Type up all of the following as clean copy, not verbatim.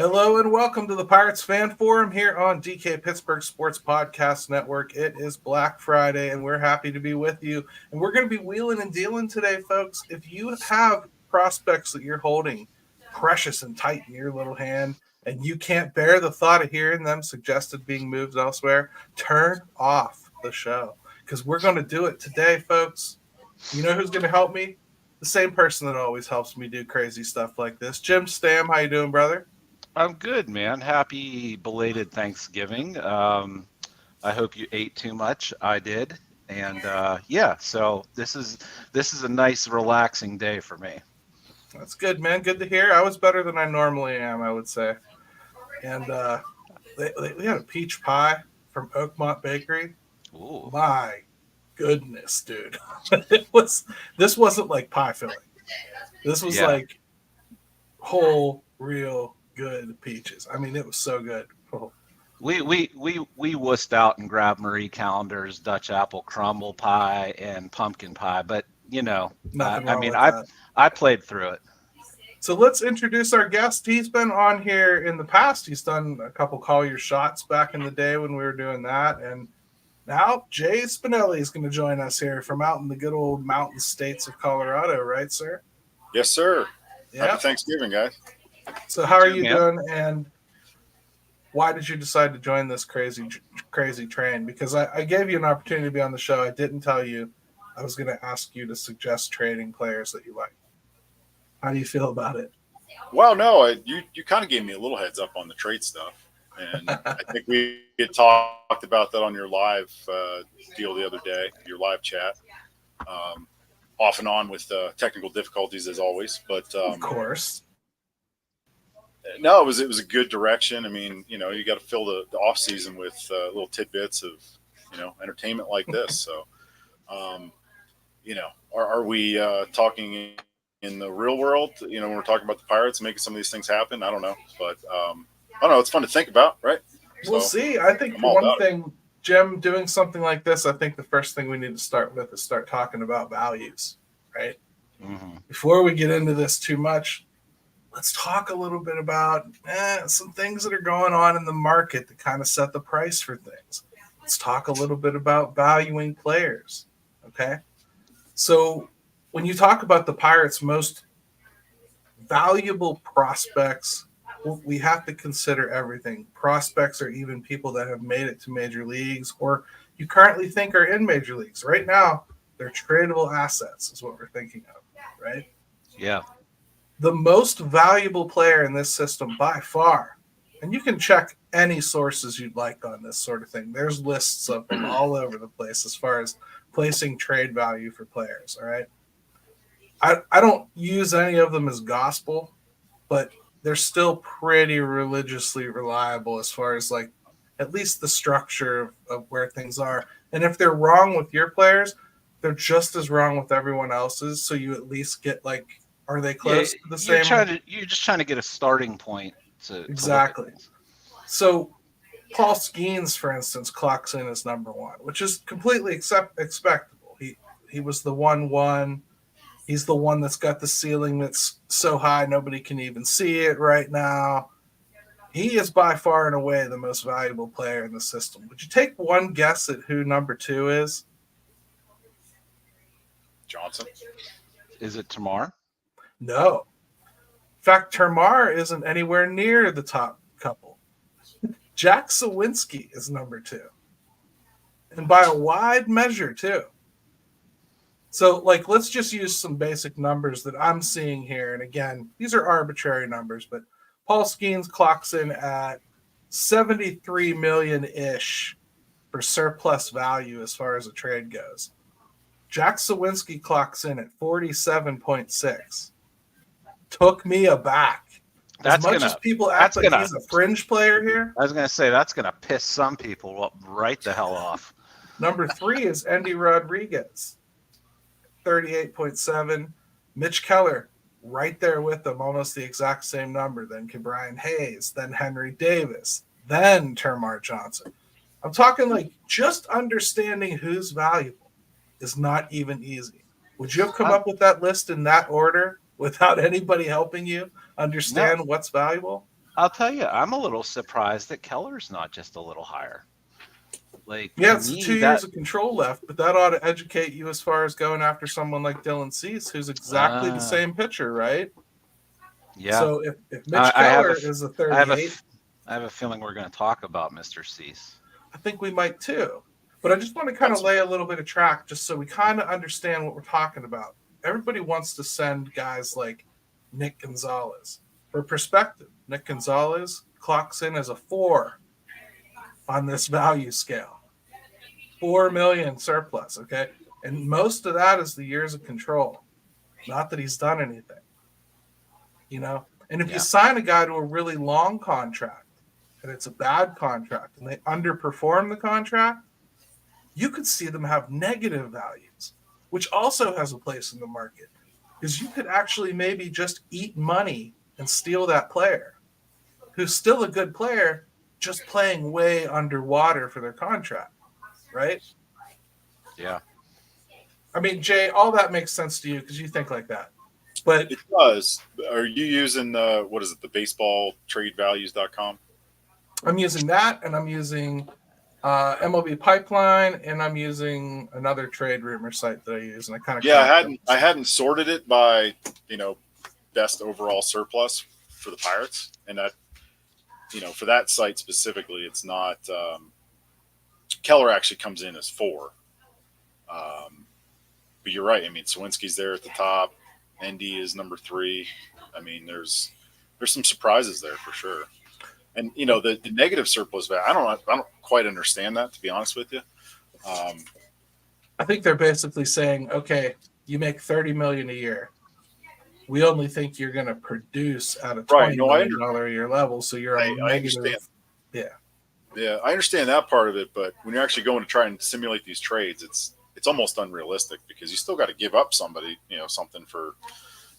Hello and welcome to the Pirates Fan Forum here on DK Pittsburgh Sports Podcast Network. It is Black Friday and we're happy to be with you. And we're going to be wheeling and dealing today, folks. If you have prospects that you're holding precious and tight in your little hand and you can't bear the thought of hearing them suggested being moved elsewhere, turn off the show because we're going to do it today, folks. You know who's going to help me? The same person that always helps me do crazy stuff like this. Jim Stam, how you doing, brother? I'm good, man. Happy belated Thanksgiving. I hope you ate too much. I did, and so this is a nice, relaxing day for me. That's good, man. Good to hear. I was better than I normally am, I would say. And we had a peach pie from Oakmont Bakery. Ooh. My goodness, dude! This wasn't like pie filling. This was like whole, real good peaches. I mean, it was so good. Oh. We wussed out and grabbed Marie Callender's Dutch apple crumble pie and pumpkin pie, but I played through it. So let's introduce our guest. He's been on here in the past. He's done a couple Call Your Shots back in the day when we were doing that, and now Jay Spinelli is going to join us here from out in the good old mountain states of Colorado, right, sir? Yes, sir. Yep. Happy Thanksgiving, guys. So how are you doing, and why did you decide to join this crazy train? Because I gave you an opportunity to be on the show. I didn't tell you I was going to ask you to suggest trading players that you like. How do you feel about it? Well, no, you kind of gave me a little heads up on the trade stuff, and I think we had talked about that on your live deal the other day, your live chat. Off and on with technical difficulties as always, but of course. No, it was a good direction. I mean, you got to fill the off season with little tidbits of entertainment like this. So, are we talking in the real world? When we're talking about the Pirates making some of these things happen, I don't know, but I don't know. It's fun to think about, right? We'll see. I think one thing, Jim, doing something like this, I think the first thing we need to start with is start talking about values, right? Mm-hmm. Before we get into this too much, let's talk a little bit about some things that are going on in the market that kind of set the price for things. Let's talk a little bit about valuing players, okay? So when you talk about the Pirates' most valuable prospects, we have to consider everything. Prospects are even people that have made it to major leagues or you currently think are in major leagues. Right now, they're tradable assets is what we're thinking of, right? Yeah. The most valuable player in this system by far, and you can check any sources you'd like on this sort of thing. There's lists of them all over the place as far as placing trade value for players, all right? I don't use any of them as gospel, but they're still pretty religiously reliable as far as like at least the structure of where things are. And if they're wrong with your players, they're just as wrong with everyone else's. So you at least get like, are they close to the same? You're just trying to get a starting point. Exactly. So Paul Skeens, for instance, clocks in as number one, which is completely expectable. He was the 1-1. He's the one that's got the ceiling that's so high nobody can even see it right now. He is by far and away the most valuable player in the system. Would you take one guess at who number two is? Johnson. Is it Tamar? No. In fact, Termar isn't anywhere near the top couple. Jack Sawinski is number two. And by a wide measure, too. So, like, let's just use some basic numbers that I'm seeing here. And again, these are arbitrary numbers, but Paul Skeens clocks in at $73 million-ish for surplus value as far as a trade goes. Jack Sawinski clocks in at 47.6. Took me aback. As much as people act like he's a fringe player here. I was going to say, that's going to piss some people right the hell off. Number 3 is Endy Rodriguez. 38.7. Mitch Keller, right there with them, almost the exact same number. Then Brian Hayes, then Henry Davis, then Termar Johnson. I'm talking like just understanding who's valuable is not even easy. Would you have come up with that list in that order without anybody helping you understand what's valuable? I'll tell you, I'm a little surprised that Keller's not just a little higher. Like Yeah, to it's the me, 2 years of control left, but that ought to educate you as far as going after someone like Dylan Cease, who's exactly the uh, same pitcher, right? yeah, So if Mitch I have a, Keller is a I have a, 38, I have a feeling we're going to talk about Mr. Cease. I think we might too. But I just want to kind of That's lay a little bit of track just so we kind of understand what we're talking about. Everybody wants to send guys like Nick Gonzalez. For perspective, Nick Gonzalez clocks in as a 4 on this value scale. 4 million surplus, okay? And most of that is the years of control. Not that he's done anything, you know? And if you Yeah, sign a guy to a really long contract and it's a bad contract and they underperform the contract, you could see them have negative values, which also has a place in the market because you could actually maybe just eat money and steal that player who's still a good player, just playing way underwater for their contract, right? yeah. I mean, Jay, all that makes sense to you because you think like that. But it does. Are you using what is it? The baseballtradevalues.com? I'm using that, and I'm using MLB Pipeline, and I'm using another trade rumor site that I use, and I kind of Yeah, cracked them. I hadn't sorted it by best overall surplus for the Pirates, and that for that site specifically, it's not. Keller actually comes in as 4. But you're right. I mean, Sawinski's there at the top. Endy is number 3. I mean, there's some surprises there for sure. And the negative surplus value. I don't quite understand that, to be honest with you. I think they're basically saying, okay, you make $30 million a year. We only think you're going to produce at a Right. $20 No, million a year level, so you're a I negative. understand. Yeah. Yeah, I understand that part of it, but when you're actually going to try and simulate these trades, it's almost unrealistic because you still got to give up somebody, something for,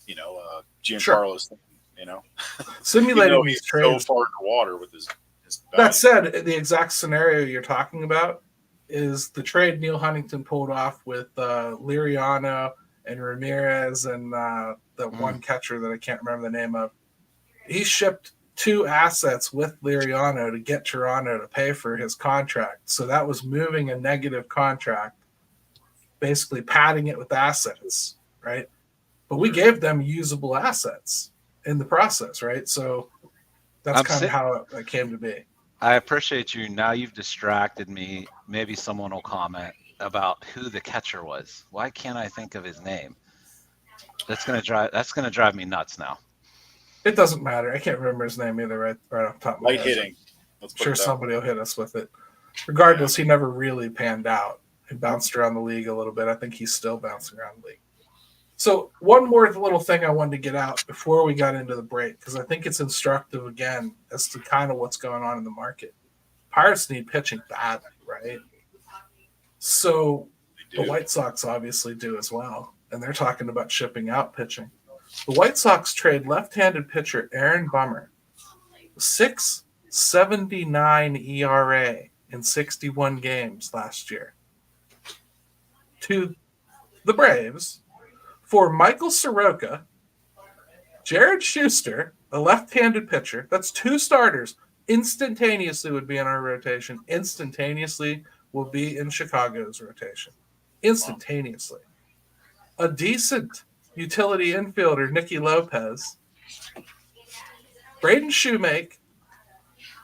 Giancarlo Sure. Stanton, even Simulating though these he's so trades. far in the water with his That value. said, the exact scenario you're talking about is the trade Neil Huntington pulled off with Liriano and Ramirez and the one catcher that I can't remember the name of. He shipped 2 assets with Liriano to get Toronto to pay for his contract. So that was moving a negative contract, basically padding it with assets, right? But we gave them usable assets in the process, right? So that's I'm kind of sit. how it came to be. I appreciate you. Now you've distracted me. Maybe someone will comment about who the catcher was. Why can't I think of his name? That's gonna drive me nuts now. It doesn't matter. I can't remember his name either, right off the top of my Light head. hitting. Let's I'm put sure it that somebody way. will hit us with it. Regardless, he never really panned out. He bounced around the league a little bit. I think he's still bouncing around the league. So one more little thing I wanted to get out before we got into the break, because I think it's instructive again as to kind of what's going on in the market. Pirates need pitching badly, right? So the White Sox obviously do as well, and they're talking about shipping out pitching. The White Sox trade left-handed pitcher Aaron Bummer, 6.79 ERA in 61 games last year, to the Braves for Michael Soroka, Jared Schuster, a left-handed pitcher. That's 2 starters. Instantaneously would be in our rotation. Instantaneously will be in Chicago's rotation. Instantaneously. A decent utility infielder, Nicky Lopez, Braden Shoemake,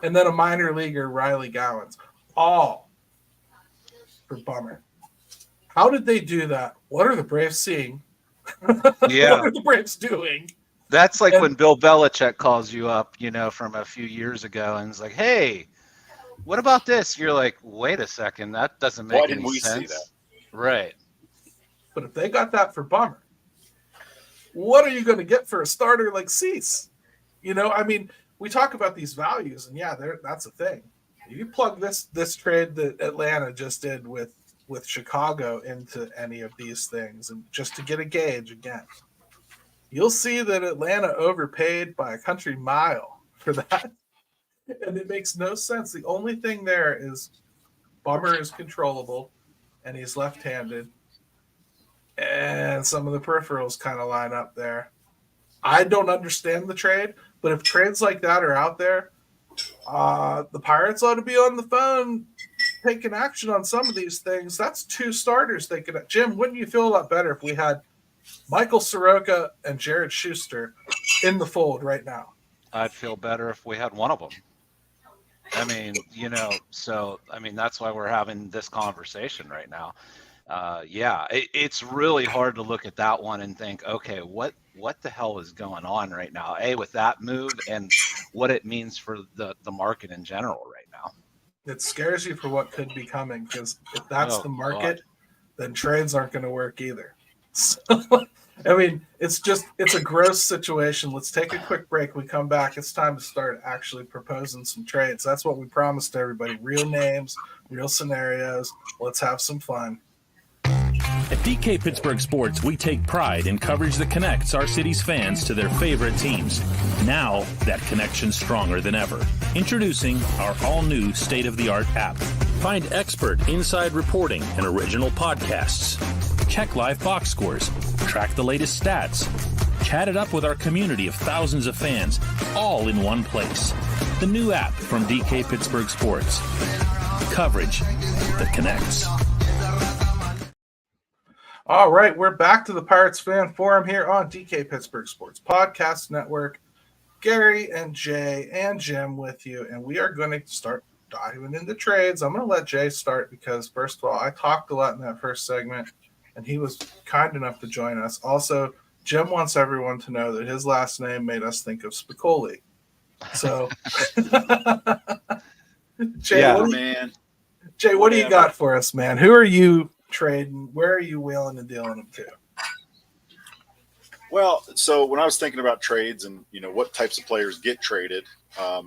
and then a minor leaguer, Riley Gowans. All for Bummer. How did they do that? What are the Braves seeing? Yeah. What are the Braves doing? That's like when Bill Belichick calls you up, from a few years ago and is like, hey, what about this? You're like, wait a second, that doesn't Why make didn't any we see that? sense. Right. But if they got that for Bummer, what are you going to get for a starter like Cease? I mean, we talk about these values, and yeah, that's a thing. If you plug this trade that Atlanta just did with Chicago into any of these things, and just to get a gauge again, you'll see that Atlanta overpaid by a country mile for that, and it makes no sense. The only thing there is Bummer is controllable, and he's left-handed, and some of the peripherals kind of line up there. I don't understand the trade, but if trades like that are out there, the Pirates ought to be on the phone taking action on some of these things. That's 2 starters they could. Jim, wouldn't you feel a lot better if we had Michael Soroka and Jared Schuster in the fold right now? I'd feel better if we had one of them. I mean, that's why we're having this conversation right now. It's really hard to look at that one and think, okay, what the hell is going on right now? With that move and what it means for the market in general right now. It scares you for what could be coming, because if that's the market, God, then trades aren't going to work either. So, I mean, it's a gross situation. Let's take a quick break. We come back. It's time to start actually proposing some trades. That's what we promised everybody. Real names, real scenarios. Let's have some fun. At DK Pittsburgh Sports, we take pride in coverage that connects our city's fans to their favorite teams. Now, that connection's stronger than ever. Introducing our all-new state-of-the-art app. Find expert inside reporting and original podcasts. Check live box scores. Track the latest stats. Chat it up with our community of thousands of fans, all in one place. The new app from DK Pittsburgh Sports. Coverage that connects. All right, we're back to the Pirates Fan Forum here on DK Pittsburgh Sports Podcast Network. Gary and Jay and Jim with you, and we are going to start diving into trades. I'm going to let Jay start because, first of all, I talked a lot in that first segment, and he was kind enough to join us. Also, Jim wants everyone to know that his last name made us think of Spicoli. So, Jay, what do you got for us, man? Who are you trading? Where are you wheeling and dealing them to? Well, so when I was thinking about trades and what types of players get traded, I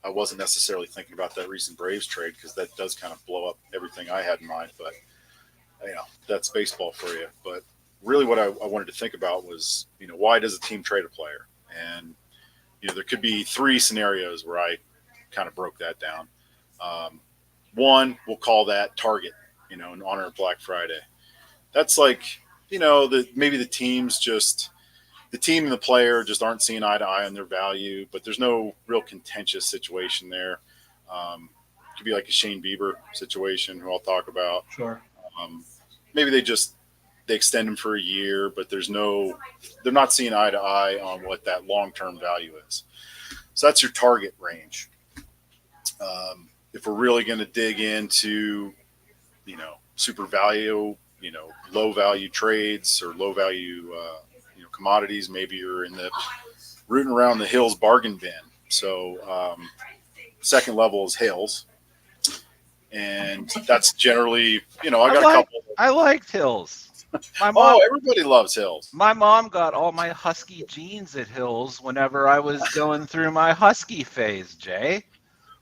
wasn't necessarily thinking about that recent Braves trade because that does kind of blow up everything I had in mind. But that's baseball for you. But really, what I wanted to think about was why does a team trade a player? And there could be 3 scenarios where I kind of broke that down. One, we'll call that target. In honor of Black Friday. That's like, maybe the team and the player just aren't seeing eye to eye on their value, but there's no real contentious situation there. Could be like a Shane Bieber situation, who I'll talk about. Sure. Maybe they extend him for a year, but they're not seeing eye to eye on what that long-term value is. So that's your target range. If we're really going to dig into super value, low value trades or low value, commodities. Maybe you're in the rooting around the Hills bargain bin. So, second level is Hills. And that's generally, I got a couple. I liked Hills. My mom, everybody loves Hills. My mom got all my Husky jeans at Hills whenever I was going through my Husky phase, Jay.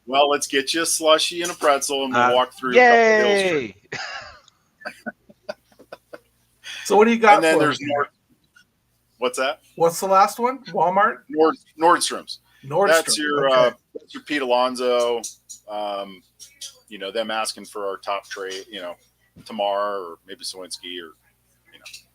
Well, let's get you a slushie and a pretzel, and we'll walk through yay! A couple Hills. So what do you got? And then there's what's that? What's the last one? Walmart? Nordstrom's. That's your Pete Alonso. Them asking for our top trade. Tamar or maybe Sawinski or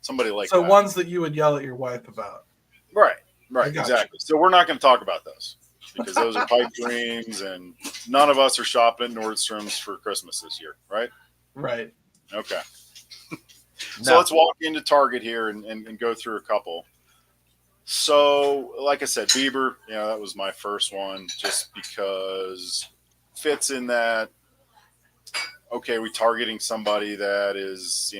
somebody like that. So ones that you would yell at your wife about. Right, exactly. So we're not going to talk about those. Because those are pipe dreams, and none of us are shopping at Nordstrom's for Christmas this year, right? Right. Okay. So let's walk into Target here and go through a couple. So, like I said, Bieber, that was my first one just because fits in that, okay, we're targeting somebody that is,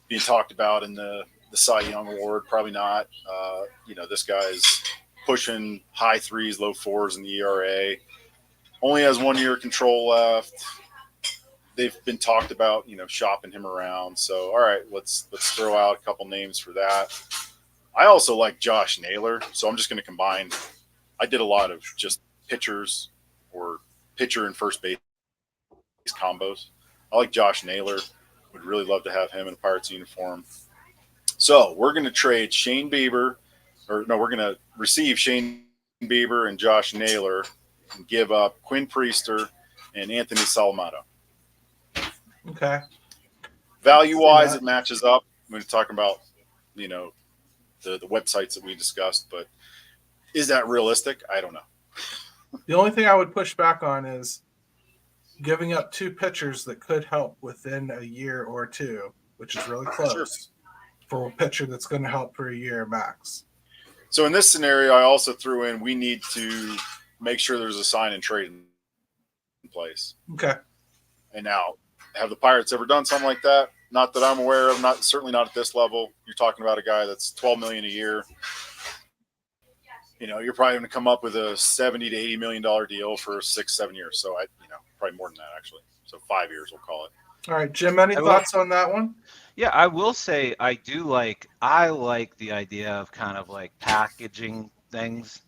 being talked about in the Cy Young Award. Probably not. This guy's pushing high 3s, low 4s in the ERA. Only has 1 year control left. They've been talked about, shopping him around. So, all right, let's throw out a couple names for that. I also like Josh Naylor, so I'm just going to combine. I did a lot of just pitchers or pitcher and first base combos. I like Josh Naylor. Would really love to have him in a Pirates uniform. So we're going to trade Shane Bieber. We're going to receive Shane Bieber and Josh Naylor and give up Quinn Priester and Anthony Salamato. Okay. Value-wise, it matches up. I'm going to talk about, the websites that we discussed. But is that realistic? I don't know. The only thing I would push back on is giving up 2 pitchers that could help within a year or two, which is really close, for a pitcher that's going to help for a year max. So in this scenario, I also threw in we need to make sure there's a sign and trade in place. Okay. And now, have the Pirates ever done something like that? Not that I'm aware of. Certainly not at this level. You're talking about a guy that's $12 million a year. You're probably going to come up with a $70 to $80 million deal for 6-7 years. So probably more than that actually. So 5 years, we'll call it. All right, Jim. Any thoughts on that one? Yeah, I will say I like the idea of kind of like packaging things.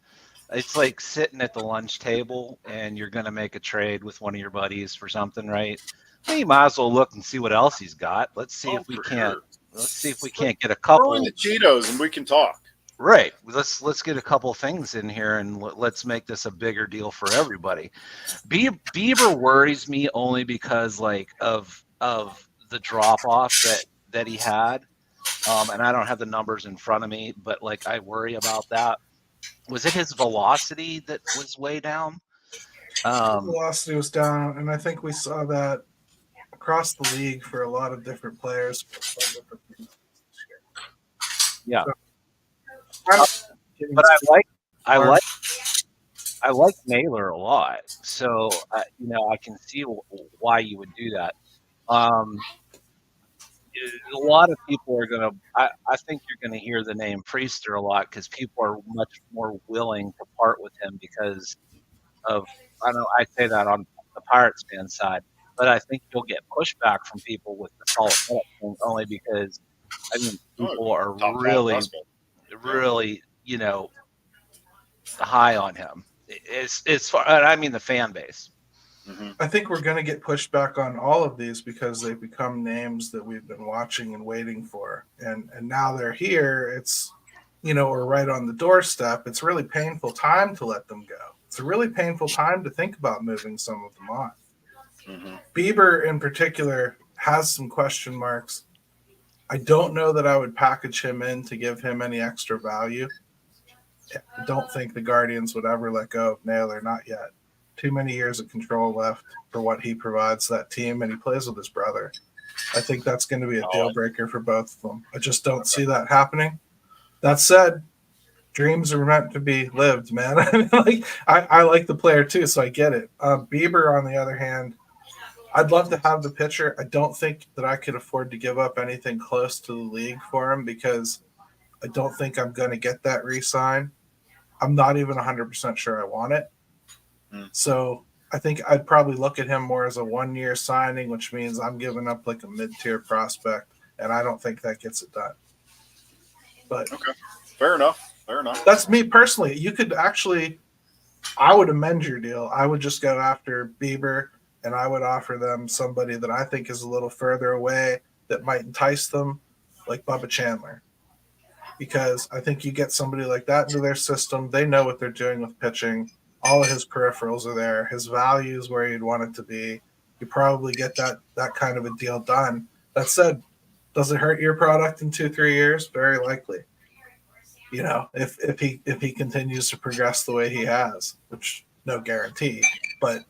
It's like sitting at the lunch table and you're going to make a trade with one of your buddies for something, right? Well, you might as well look and see what else he's got. Let's see if we can't get a couple. Throw in the Cheetos and we can talk. Right. Let's get a couple things in here and let's make this a bigger deal for everybody. Bieber worries me only because of the drop off that he had, and I don't have the numbers in front of me, but I worry about that. Was it his velocity that was way down? Velocity was down, and I think we saw that across the league for a lot of different players. Yeah. So, but I like Naylor a lot, so I can see why you would do that. A lot of people are gonna. I think you're gonna hear the name Priester a lot because people are much more willing to part with him because of. I know I say that on the Pirates fan side, but I think you'll get pushback from people with the solid thing only because people are really high on him. It's far. I mean the fan base. Mm-hmm. I think we're going to get pushed back on all of these because they've become names that we've been watching and waiting for. And now they're here. It's, we're right on the doorstep. It's a really painful time to let them go. It's a really painful time to think about moving some of them on. Mm-hmm. Bieber in particular has some question marks. I don't know that I would package him in to give him any extra value. I don't think the Guardians would ever let go of Naylor, not yet. Too many years of control left for what he provides that team, and he plays with his brother. I think that's going to be a deal breaker for both of them. I just don't see that happening. That said, dreams are meant to be lived, man. I like the player too, so I get it. Bieber, on the other hand, I'd love to have the pitcher. I don't think that I could afford to give up anything close to the league for him because I don't think I'm going to get that re-sign. I'm not even 100% sure I want it. So I think I'd probably look at him more as a 1-year signing, which means I'm giving up a mid-tier prospect, and I don't think that gets it done. But okay, fair enough. That's me personally. You could actually, I would amend your deal. I would just go after Bieber, and I would offer them somebody that I think is a little further away that might entice them, like Bubba Chandler. Because I think you get somebody like that into their system. They know what they're doing with pitching. All of his peripherals are there. His value is where you'd want it to be. You probably get that kind of a deal done. That said, does it hurt your product in 2-3 years? Very likely. If he continues to progress the way he has, which no guarantee, but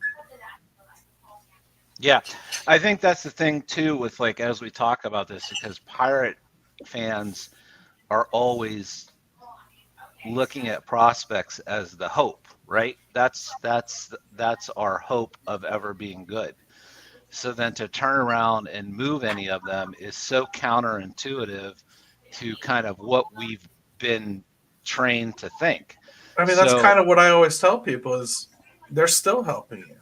yeah, I think that's the thing too with as we talk about this, because Pirate fans are always looking at prospects as the hope, right? That's our hope of ever being good. So then to turn around and move any of them is so counterintuitive to kind of what we've been trained to think. That's kind of what I always tell people is they're still helping you.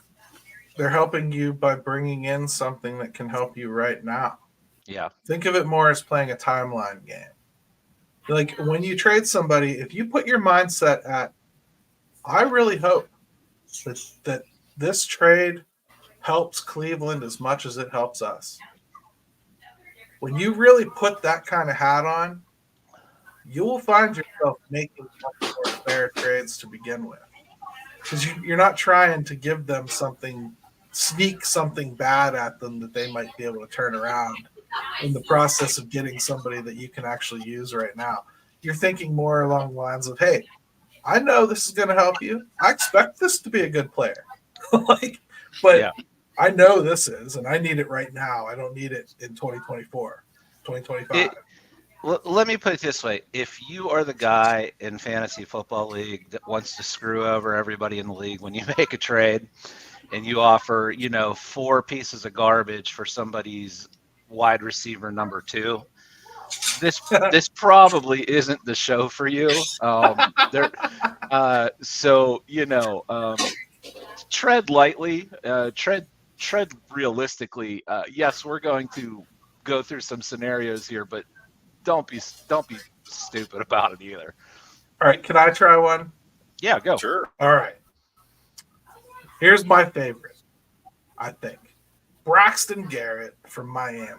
They're helping you by bringing in something that can help you right now. Yeah. Think of it more as playing a timeline game. When you trade somebody, if you put your mindset at, I really hope that this trade helps Cleveland as much as it helps us. When you really put that kind of hat on, you will find yourself making much more fair trades to begin with. Because you're not trying to give them sneak something bad at them that they might be able to turn around in the process of getting somebody that you can actually use right now. you're thinking more along the lines of, hey, I know this is going to help you. I expect this to be a good player. But Yeah. I know this is, and I need it right now. I don't need it in 2024, 2025. Let me put it this way. If you are the guy in fantasy football league that wants to screw over everybody in the league when you make a trade and you offer, 4 pieces of garbage for somebody's wide receiver number 2, this probably isn't the show for you. Tread lightly, tread realistically. Yes, we're going to go through some scenarios here, but don't be stupid about it either. All right, can I try one? Yeah, go. Sure. All right. Here's my favorite, I think. Braxton Garrett from Miami.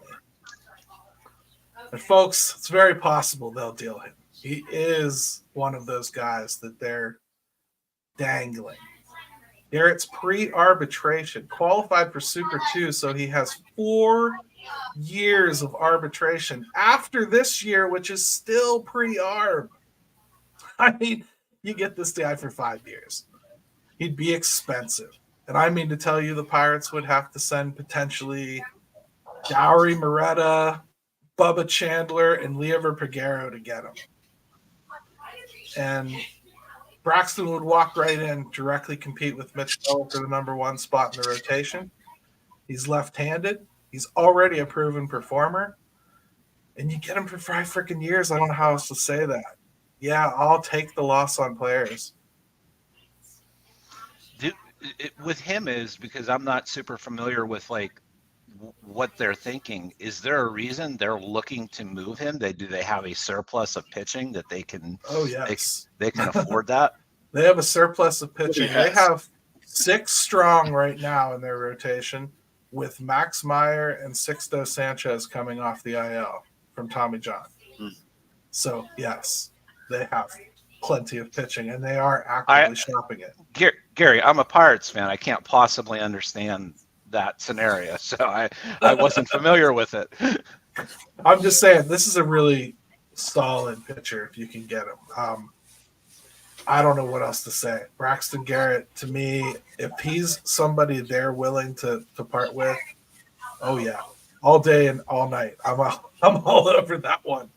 And folks, it's very possible they'll deal him. He is one of those guys that they're dangling. Garrett's pre-arbitration, qualified for Super 2, so he has 4 years of arbitration after this year, which is still pre-arb. I mean, you get this guy for 5 years. He'd be expensive. And I mean to tell you, the Pirates would have to send potentially Dowry Moretta, Bubba Chandler, and Leover Peguero to get him. And Braxton would walk right in, directly compete with Mitch Keller for the number 1 spot in the rotation. He's left-handed. He's already a proven performer. And you get him for 5 freaking years. I don't know how else to say that. Yeah, I'll take the loss on players. With him is because I'm not super familiar with what they're thinking. Is there a reason they're looking to move him? Do they have a surplus of pitching that they can? Oh yes, they can afford that. They have a surplus of pitching. Yes. They have 6 strong right now in their rotation, with Max Meyer and Sixto Sanchez coming off the IL from Tommy John. So yes, they have plenty of pitching, and they are actively shopping it. Gary, I'm a Pirates fan. I can't possibly understand that scenario, so I wasn't familiar with it. I'm just saying, this is a really solid pitcher if you can get him. I don't know what else to say. Braxton Garrett, to me, if he's somebody they're willing to part with, oh yeah, all day and all night. I'm all over that one.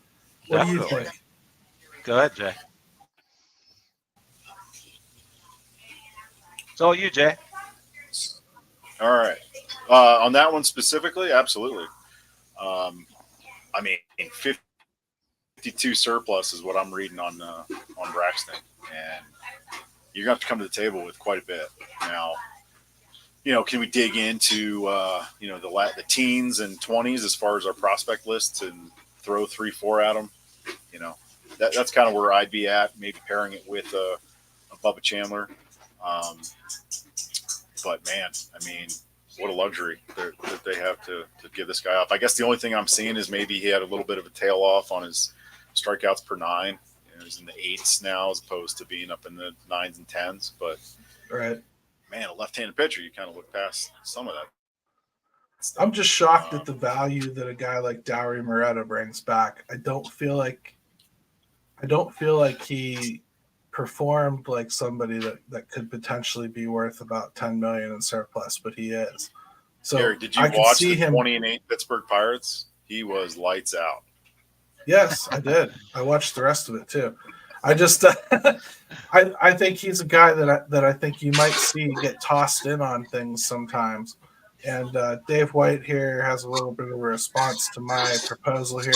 What do you think? Go ahead, Jay. It's all you, Jay. All right. On that one specifically, absolutely. I mean, 52 surplus is what I'm reading on Braxton, and you're going to have to come to the table with quite a bit. Now, can we dig into the teens and 20s as far as our prospect lists and throw 3-4 at them? That's kind of where I'd be at. Maybe pairing it with a Bubba Chandler. But man, I mean, what a luxury that they have to give this guy up. I guess the only thing I'm seeing is maybe he had a little bit of a tail off on his strikeouts per 9. He's in the 8s now as opposed to being up in the 9s and 10s. But right, man, a left-handed pitcher, you kind of look past some of that stuff. I'm just shocked at the value that a guy like Dowry Moretta brings back. I don't feel like he performed like somebody that could potentially be worth about $10 million in surplus, but he is. So Gary, did you watch the 20-8 Pittsburgh Pirates? He was lights out. Yes, I did. I watched the rest of it too. I just I think he's a guy that I think you might see get tossed in on things sometimes. And Dave White here has a little bit of a response to my proposal here.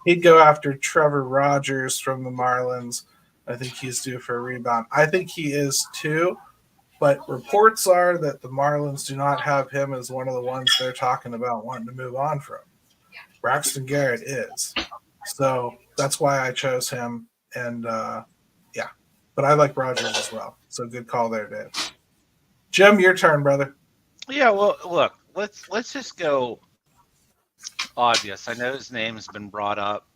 He'd go after Trevor Rogers from the Marlins. I think he's due for a rebound. I think he is too, but reports are that the Marlins do not have him as one of the ones they're talking about wanting to move on from. Braxton Garrett is. So that's why I chose him. And but I like Rogers as well. So good call there, Dave. Jim, your turn, brother. Yeah, well, look, let's just go obvious. I know his name's been brought up.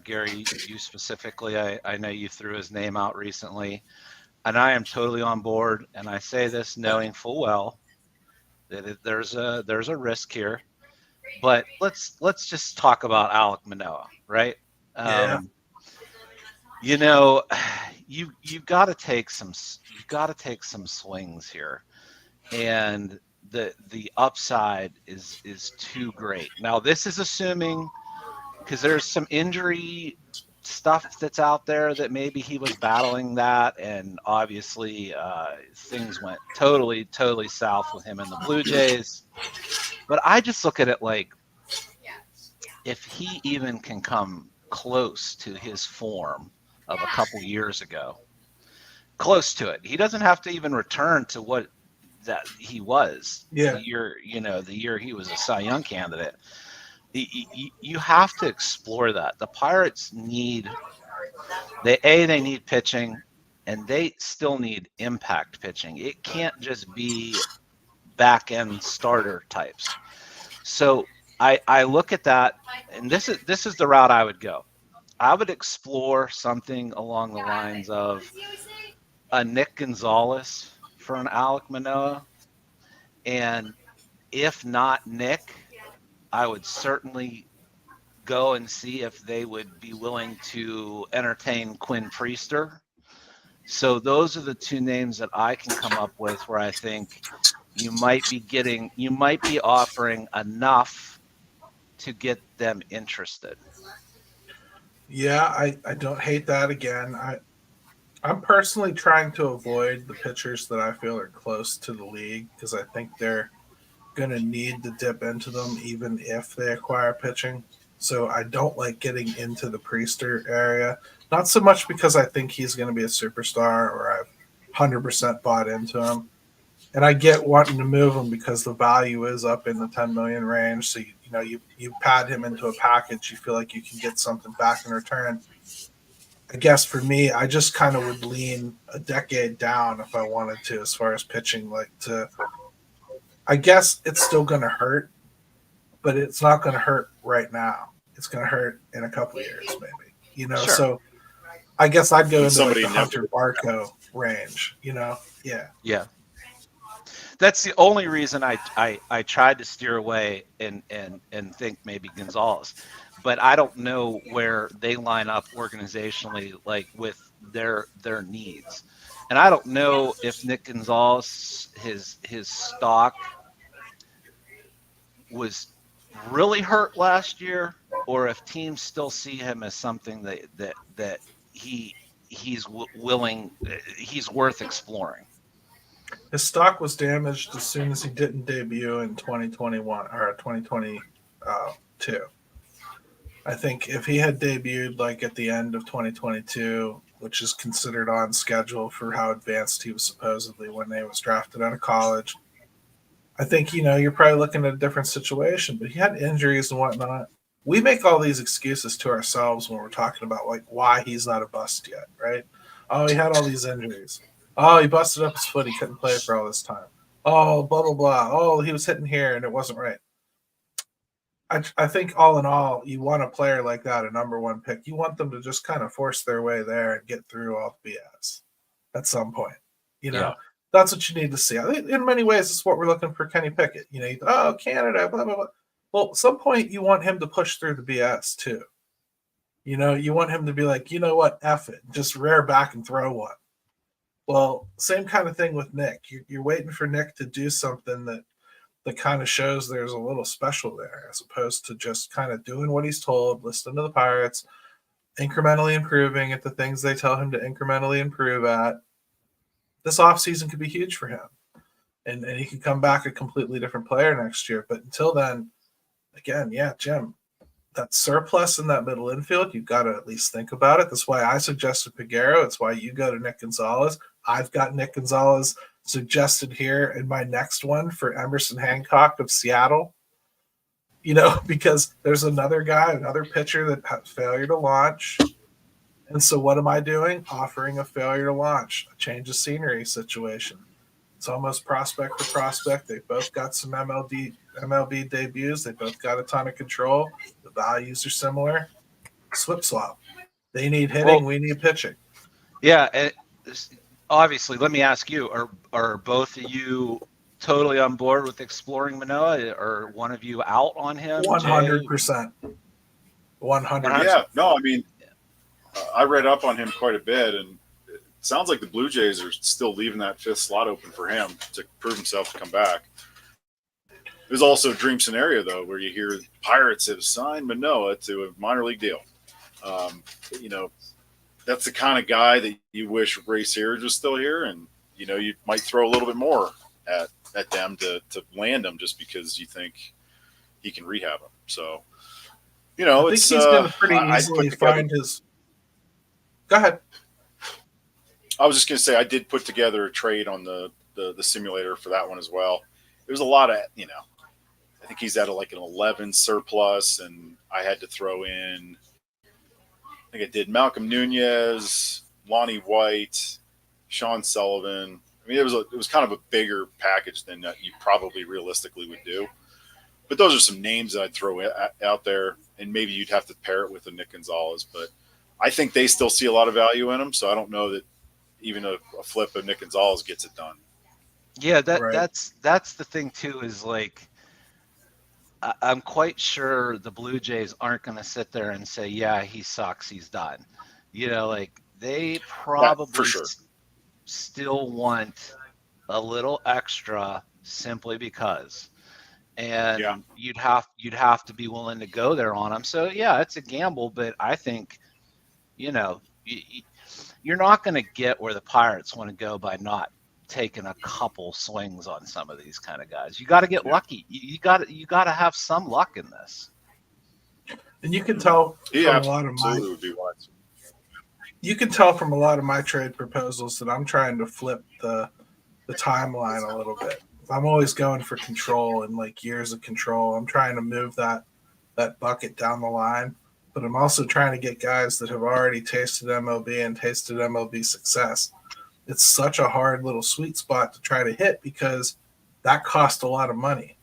Gary, you specifically, I know you threw his name out recently, and I am totally on board. And I say this knowing full well that there's a risk here. But let's just talk about Alek Manoah, right? Yeah. You know, you've got to take some swings here, and the upside is too great. Now, this is assuming, because there's some injury stuff that's out there that maybe he was battling that, and obviously things went totally south with him and the Blue Jays. But I just look at it like, if he even can come close to his form of a couple years ago, close to it, he doesn't have to even return to what that he was the year he was a Cy Young candidate. You have to explore that. The Pirates need pitching, and they still need impact pitching. It can't just be back end starter types. So I look at that, and this is the route I would go. I would explore something along the lines of a Nick Gonzalez for an Alek Manoah, and if not Nick, I would certainly go and see if they would be willing to entertain Quinn Priester. So those are the two names that I can come up with where I think you might be offering enough to get them interested. Yeah, I don't hate that. Again, I'm personally trying to avoid the pitchers that I feel are close to the league, because I think they're going to need to dip into them even if they acquire pitching. So I don't like getting into the Priester area, not so much because I think he's going to be a superstar or I've 100% bought into him. And I get wanting to move him because the value is up in the 10 million range. So, you pad him into a package, you feel like you can get something back in return. I guess for me, I just kind of would lean a decade down if I wanted to, as far as pitching. I guess it's still going to hurt, but it's not going to hurt right now. It's going to hurt in a couple of years, maybe. Sure. So I guess I'd go into Somebody the Hunter Barco range. Yeah. Yeah. That's the only reason I tried to steer away and think maybe Gonzalez, but I don't know where they line up organizationally, like with their needs, and I don't know if Nick Gonzalez his stock was really hurt last year, or if teams still see him as something that he's worth exploring. His stock was damaged as soon as he didn't debut in 2021 or 2022. I think if he had debuted like at the end of 2022, which is considered on schedule for how advanced he was supposedly when he was drafted out of college, I think, you're probably looking at a different situation. But he had injuries and whatnot. We make all these excuses to ourselves when we're talking about like why he's not a bust yet, right? Oh, he had all these injuries. Oh, he busted up his foot. He couldn't play for all this time. Oh, blah, blah, blah. Oh, he was hitting here and it wasn't right. I think all in all, you want a player like that, a number one pick. You want them to just kind of force their way there and get through all the BS at some point. That's what you need to see. I think in many ways, it's what we're looking for Kenny Pickett. Canada, blah, blah, blah. Well, at some point, you want him to push through the BS too. You want him to be like, you know what, F it. Just rear back and throw one. Well, same kind of thing with Nick. You're waiting for Nick to do something that kind of shows there's a little special there, as opposed to just kind of doing what he's told, listening to the Pirates, incrementally improving at the things they tell him to incrementally improve at. This offseason could be huge for him. And he could come back a completely different player next year. But until then, again, Jim, that surplus in that middle infield, you've got to at least think about it. That's why I suggested Peguero. It's why you go to Nick Gonzalez. I've got Nick Gonzalez suggested here in my next one for Emerson Hancock of Seattle. Because there's another pitcher that had failure to launch. And so what am I doing? Offering a failure to launch, a change of scenery situation. It's almost prospect for prospect. They both got some MLB debuts. They both got a ton of control. The values are similar. Swap. They need hitting. We need pitching. Yeah. And obviously, let me ask you, are both of you totally on board with exploring Manoah, or one of you out on him? 100%. 100%. Yeah. No, I mean, I read up on him quite a bit, and it sounds like the Blue Jays are still leaving that 5th slot open for him to prove himself to come back. There's also a dream scenario, though, where you hear Pirates have signed Manoah to a minor league deal. That's the kind of guy that you wish Ray Searage was still here, and you might throw a little bit more at them to land him just because you think he can rehab him. So, I think it's he's going to pretty easily find his. Go ahead. I was just going to say I did put together a trade on the simulator for that one as well. There's a lot of I think he's at an 11 surplus, and I had to throw in. I think I did Malcolm Nunez, Lonnie White, Sean Sullivan. I mean, it was kind of a bigger package than you probably realistically would do. But those are some names that I'd throw out there, and maybe you'd have to pair it with a Nick Gonzalez. But I think they still see a lot of value in him, so I don't know that even a flip of Nick Gonzalez gets it done. Yeah, Right. that's the thing too. Is I'm quite sure the Blue Jays aren't going to sit there and say, "Yeah, he sucks, he's done." They probably for sure. still want a little extra simply because, and Yeah. you'd have to be willing to go there on him. So yeah, it's a gamble, but I think you're not going to get where the Pirates want to go by not taking a couple swings on some of these kind of guys. You got to get lucky. You got to have some luck in this. And you can tell He from a lot of absolutely would be wise. you can tell from a lot of my trade proposals that I'm trying to flip the timeline a little bit. I'm always going for control and years of control. I'm trying to move that bucket down the line, but I'm also trying to get guys that have already tasted MLB and tasted MLB success. It's such a hard little sweet spot to try to hit because that costs a lot of money.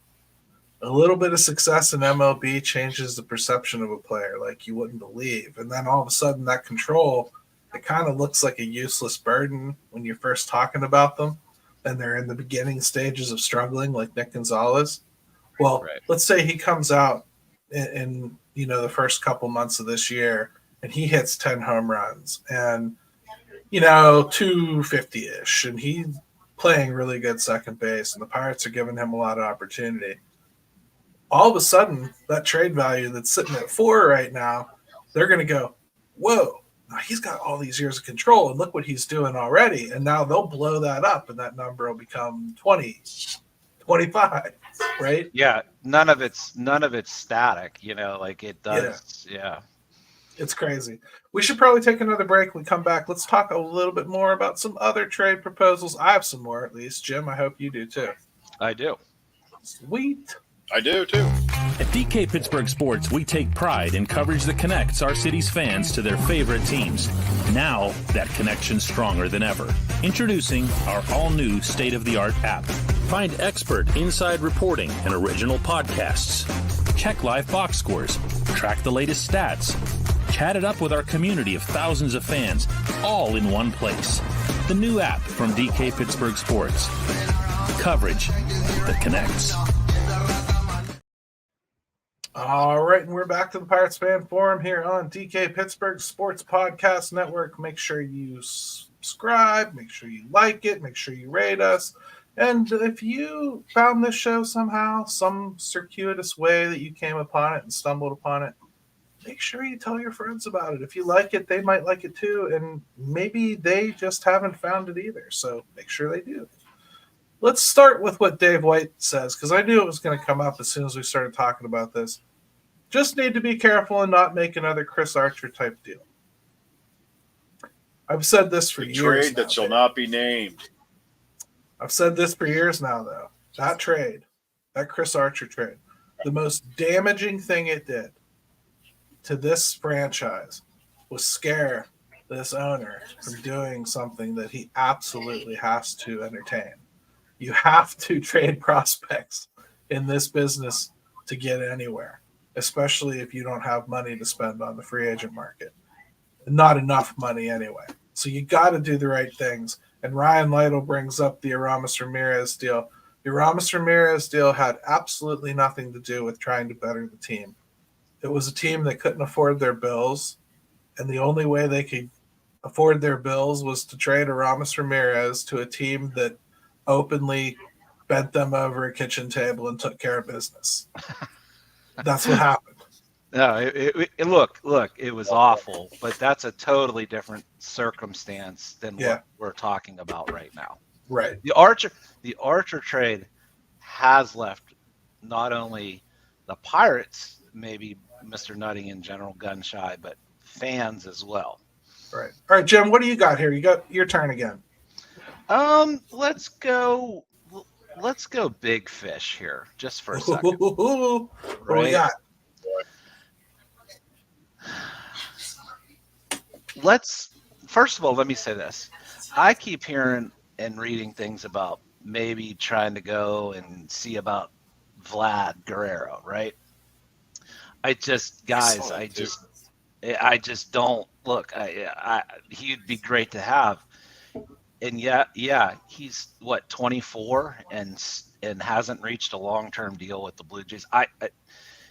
A little bit of success in MLB changes the perception of a player like you wouldn't believe. And then all of a sudden that control, it kind of looks like a useless burden when you're first talking about them and they're in the beginning stages of struggling like Nick Gonzalez. Well, Right. Let's say he comes out in the first couple months of this year and he hits 10 home runs and 250-ish, and he's playing really good second base, and the Pirates are giving him a lot of opportunity. All of a sudden, that trade value that's sitting at 4 right now, they're going to go, whoa, now he's got all these years of control, and look what he's doing already. And now they'll blow that up, and that number will become 20, 25, right? Yeah, none of it's static. It does. Yeah. It's crazy. We should probably take another break. When we come back, let's talk a little bit more about some other trade proposals. I have some more, at least. Jim, I hope you do too. I do. Sweet. I do too. At DK Pittsburgh Sports, we take pride in coverage that connects our city's fans to their favorite teams. Now, that connection's stronger than ever. Introducing our all-new state-of-the-art app. Find expert inside reporting and original podcasts. Check live box scores. Track the latest stats. Chat it up with our community of thousands of fans, all in one place. The new app from DK Pittsburgh Sports. Coverage that connects. All right, and we're back to the Pirates Fan Forum here on DK Pittsburgh Sports Podcast Network. Make sure you subscribe, make sure you like it, make sure you rate us. And if you found this show somehow, some circuitous way that you came upon it and stumbled upon it, make sure you tell your friends about it. If you like it, they might like it too, and maybe they just haven't found it either, so make sure they do. Let's start with what Dave White says, because I knew it was going to come up as soon as we started talking about this. Just need to be careful and not make another Chris Archer type deal. I've said this for years. Trade that shall not be named. I've said this for years now, though. That trade, that Chris Archer trade, the most damaging thing it did to this franchise was scare this owner from doing something that he absolutely has to entertain. You have to trade prospects in this business to get anywhere, especially if you don't have money to spend on the free agent market. Not enough money anyway. So you got to do the right things. And Ryan Lytle brings up the Aramis Ramirez deal. The Aramis Ramirez deal had absolutely nothing to do with trying to better the team. It was a team that couldn't afford their bills, and the only way they could afford their bills was to trade Aramis Ramirez to a team that openly bent them over a kitchen table and took care of business. That's what happened. No, look, it was awful, but that's a totally different circumstance than what we're talking about right now. Right. The Archer trade has left not only the Pirates, maybe Mr. Nutting in general gun shy, but fans as well. Right. All right, Jim, what do you got here? You got your turn again. Let's go big fish here just for a second. What do we got? First of all, let me say this. I keep hearing and reading things about maybe trying to go and see about Vlad Guerrero, right? I just don't look. He'd be great to have, and yeah, he's what 24 and hasn't reached a long-term deal with the Blue Jays.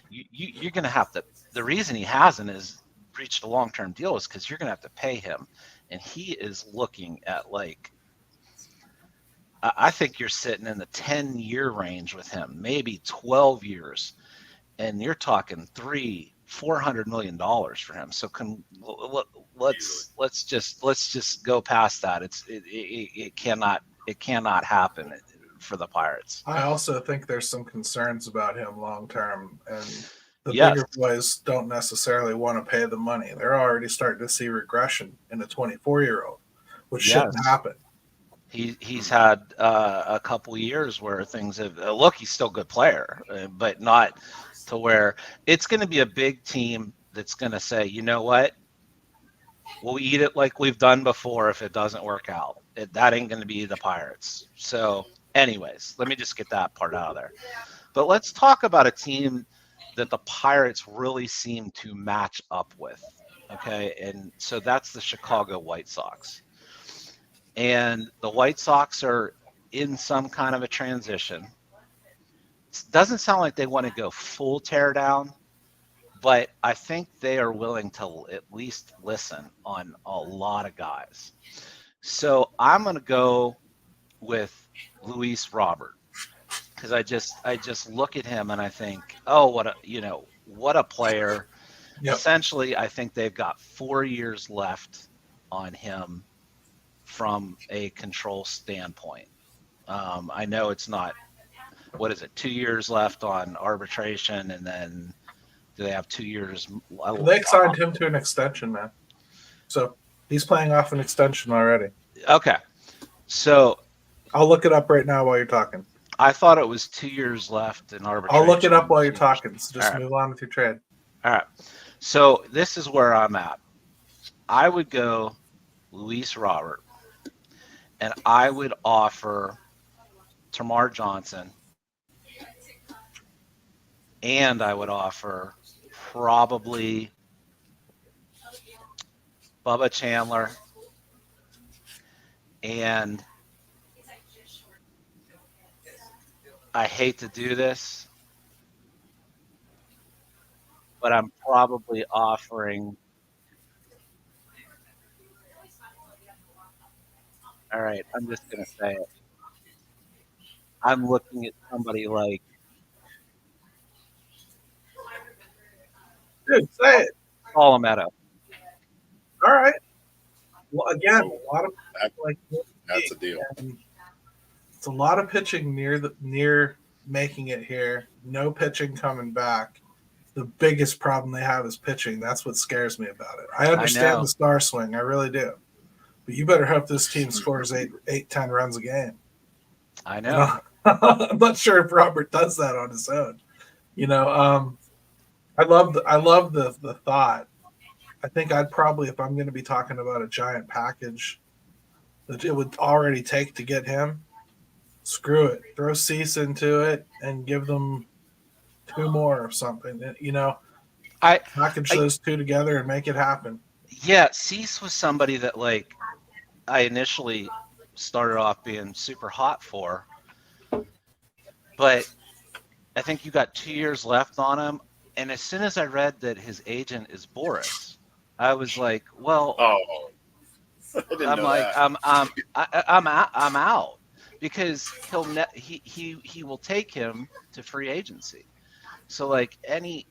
You're gonna have to. The reason he hasn't is reached a long-term deal is because you're gonna have to pay him, and he is looking at like. I think you're sitting in the 10-year range with him, maybe 12 years, and you're talking $400 million for him. So let's just go past that. It cannot happen for the Pirates. I also think there's some concerns about him long term, and the bigger boys don't necessarily want to pay the money. They're already starting to see regression in a 24-year-old, which shouldn't happen. He's had a couple years where things have he's still a good player, but not to where it's going to be a big team that's going to say, you know what, we'll eat it like we've done before if it doesn't work out. That ain't going to be the Pirates. So anyways, let me just get that part out of there. But let's talk about a team that the Pirates really seem to match up with. Okay. And so that's the Chicago White Sox. And the White Sox are in some kind of a transition. It doesn't sound like they want to go full tear down, but I think they are willing to at least listen on a lot of guys. So I'm going to go with Luis Robert because I just look at him and I think, oh, what a player. Yep. Essentially, I think they've got 4 years left on him from a control standpoint. I know it's not, 2 years left on arbitration, and then do they have 2 years? They signed him to an extension, man. So he's playing off an extension already. Okay. So I'll look it up right now while you're talking. I thought it was 2 years left in arbitration. I'll look it up while you're talking. So just move on with your trade. All right. So this is where I'm at. I would go Luis Robert, and I would offer Tamar Johnson, and I would offer probably Bubba Chandler, and I hate to do this, but I'm probably offering. All right, I'm just going to say it. I'm looking at somebody like. Dude, say it. Colometto. All right. Well, again, a lot of that's a deal. It's a lot of pitching near making it here. No pitching coming back. The biggest problem they have is pitching. That's what scares me about it. I understand the star swing. I really do. But you better hope this team scores 10 runs a game. I know. I'm not sure if Robert does that on his own. I love the thought. I think I'd probably, if I'm going to be talking about a giant package that it would already take to get him, screw it. Throw Cease into it and give them 2 more or something. Package those 2 together and make it happen. Yeah, Cease was somebody that I initially started off being super hot for, but I think you got 2 years left on him. And as soon as I read that his agent is Boris, I was like, well, Oh, I didn't I'm know like, that. I'm out because he will take him to free agency. So like any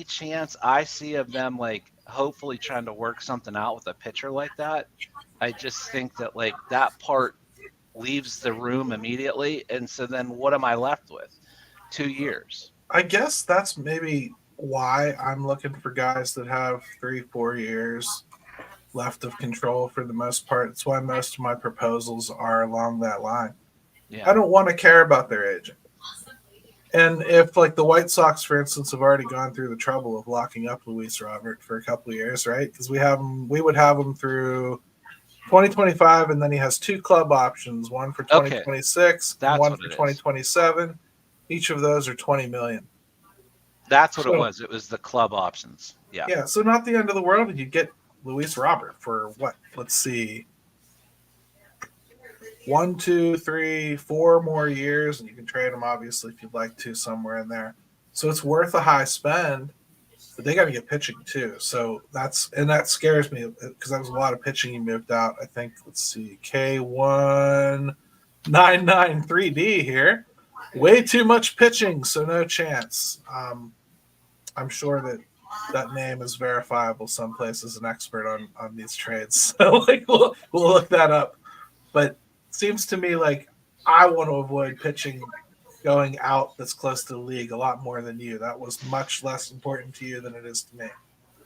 chance I see of them like hopefully trying to work something out with a pitcher like that, I just think that like that part leaves the room immediately. And so then what am I left with? 2 years. I guess that's maybe why I'm looking for guys that have 3-4 years left of control for the most part. It's why most of my proposals are along that line. Yeah. I don't want to care about their agent. And if like the White Sox, for instance, have already gone through the trouble of locking up Luis Robert for a couple of years, right? Because we would have him through 2025, and then he has 2 club options, one for Okay. 2026 and That's one what for it is. 2027. Each of those are $20 million. That's what it So- was. It was the club options. Yeah. Yeah, so not the end of the world if you get Luis Robert for what? Let's see. 1, 2, 3, 4 more years, and you can trade him obviously if you'd like to somewhere in there. So it's worth a high spend, but they got to get pitching too. So that scares me because that was a lot of pitching he moved out. I think let's see, K1993D here, way too much pitching, so no chance. I'm sure that name is verifiable someplace as an expert on these trades. So like we'll look that up. But it seems to me like I want to avoid pitching going out that's close to the league a lot more than you. That was much less important to you than it is to me.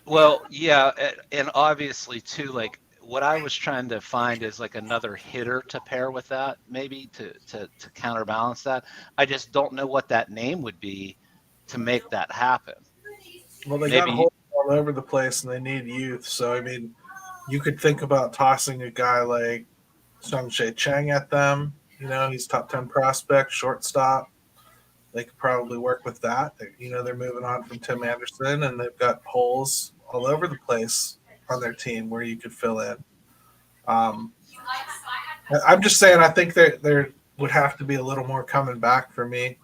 Well, yeah, and obviously too, like what I was trying to find is like another hitter to pair with that, maybe to counterbalance that. I just don't know what that name would be to make that happen. Well, they Maybe- got holes all over the place and they need youth. So I mean, you could think about tossing a guy like Sung-Shae Chang at them. You know, he's top 10 prospect, shortstop. They could probably work with that. They're moving on from Tim Anderson, and they've got holes all over the place on their team where you could fill in. I'm just saying, I think there would have to be a little more coming back for me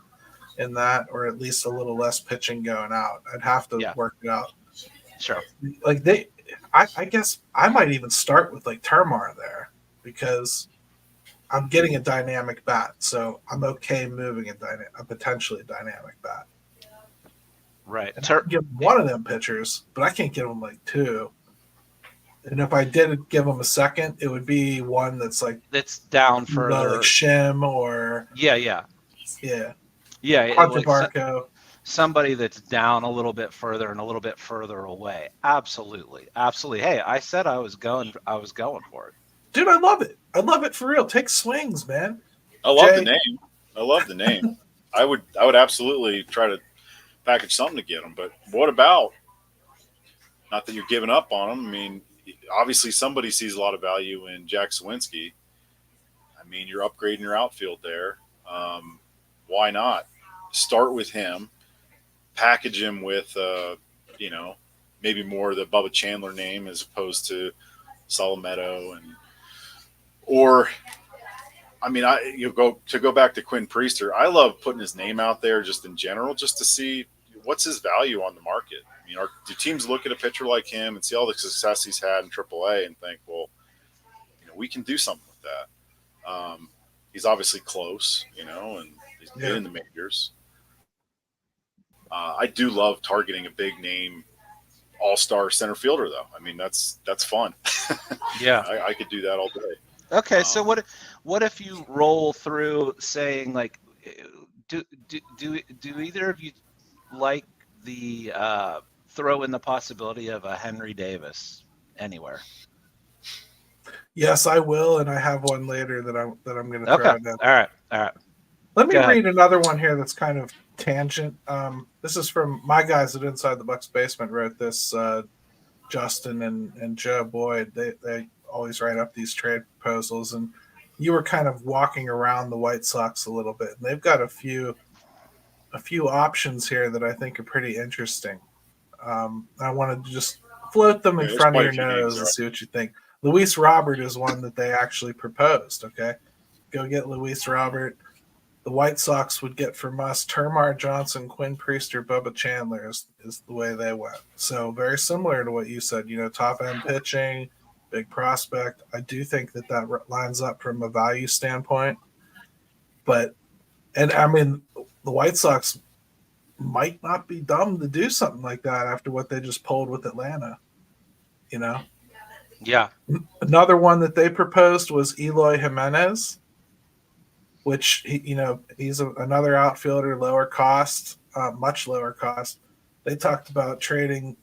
in that, or at least a little less pitching going out. I'd have to work it out. Sure. Like I guess I might even start with like Termar there because I'm getting a dynamic bat, so I'm okay moving a potentially dynamic bat. Right. And I can give one of them pitchers, but I can't give them like 2. And if I did give them a second, it would be one that's down further, like Shim or yeah. Hunter Barco. Somebody that's down a little bit further and a little bit further away. Absolutely. Hey, I said I was going for it. Dude, I love it. I love it for real. Take swings, man. I love the name. I would absolutely try to package something to get them. But what about? Not that you're giving up on them. I mean, obviously somebody sees a lot of value in Jack Sawinski. I mean, you're upgrading your outfield there. Why not start with him? Package him with, maybe more of the Bubba Chandler name as opposed to Solometo or go back to Quinn Priester. I love putting his name out there just in general, just to see what's his value on the market. I mean, do teams look at a pitcher like him and see all the success he's had in AAA and think, well, we can do something with that. He's obviously close, and he's been in the majors. I do love targeting a big name all-star center fielder, though. I mean, that's fun. Yeah, I could do that all day. Okay, so what if you roll through saying like, do either of you like the throw in the possibility of a Henry Davis anywhere? Yes, I will, and I have one later that I'm going to throw in. All right. Let me read another one here that's kind of tangent. This is from my guys at Inside the Bucks Basement wrote this. Justin and Joe Boyd, they always write up these trade proposals, and you were kind of walking around the White Sox a little bit, and they've got a few options here that I think are pretty interesting. I wanted to just float them in front of your nose and see what you think. Luis Robert is one that they actually proposed. Okay, go get Luis Robert. the White Sox would get from us Termar Johnson, Quinn Priester, Bubba Chandler is the way they went. So very similar to what you said, top end pitching, big prospect. I do think that lines up from a value standpoint. But, and I mean, the White Sox might not be dumb to do something like that after what they just pulled with Atlanta, Yeah. Another one that they proposed was Eloy Jimenez, which he's another outfielder, lower cost, much lower cost. They talked about trading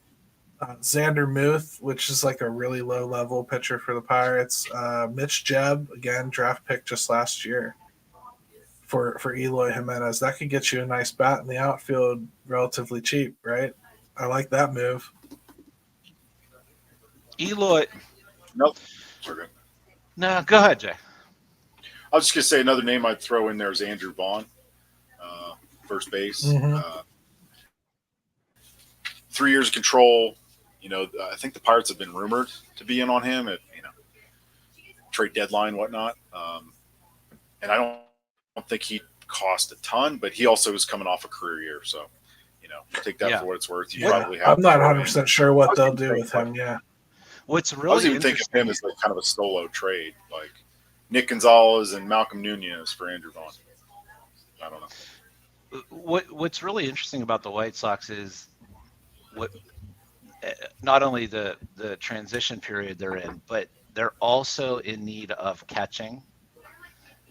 Xander Muth, which is like a really low level pitcher for the Pirates. Mitch Jebb, again, draft pick just last year for Eloy Jimenez. That could get you a nice bat in the outfield relatively cheap, right? I like that move. Eloy. Nope. Okay. No, go ahead, Jay. I was just going to say another name I'd throw in there is Andrew Vaughn, first base. Mm-hmm. 3 years of control. I think the Pirates have been rumored to be in on him at trade deadline, whatnot. And I don't think he cost a ton, but he also was coming off a career year, so take that for what it's worth. You probably have. I'm not 100% sure what they'll do with him. Yeah. What's I was really even thinking of him as like kind of a solo trade, like Nick Gonzalez and Malcolm Nunez for Andrew Vaughn. I don't know. What's really interesting about the White Sox is not only the transition period they're in, but they're also in need of catching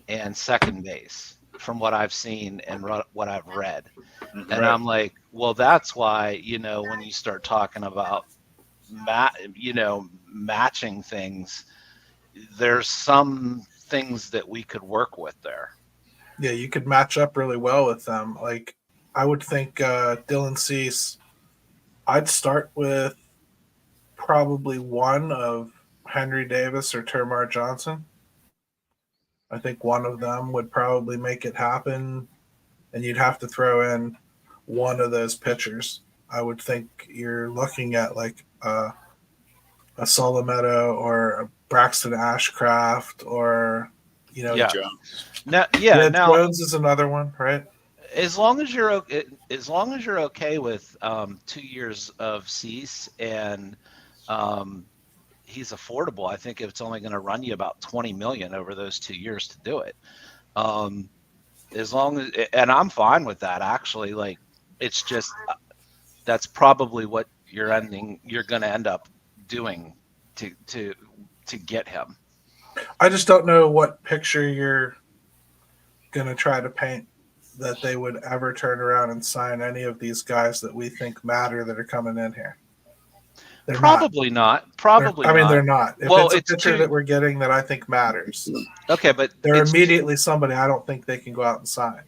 and second base from what I've seen and what I've read. And Right. I'm like, well, that's why, when you start talking about, matching things, there's some things that we could work with there. Yeah, you could match up really well with them. Like, I would think Dylan Cease, I'd start with probably one of Henry Davis or Termar Johnson. I think one of them would probably make it happen, and you'd have to throw in one of those pitchers. I would think you're looking at like a Solometo or a Braxton Ashcraft or, Yeah. Jones. Now, Jones is another one, right? as long as you're okay with 2 years of Cease and he's affordable, I think it's only going to run you about $20 million over those 2 years to do it. As long as, and I'm fine with that actually. Like, it's just that's probably what you're going to end up doing to get him. I just don't know what picture you're going to try to paint that they would ever turn around and sign any of these guys that we think matter that are coming in here. They're Probably not. They're not. If Well, it's a it's pitcher that we're getting that I think matters, okay, but they're immediately somebody I don't think they can go out and sign.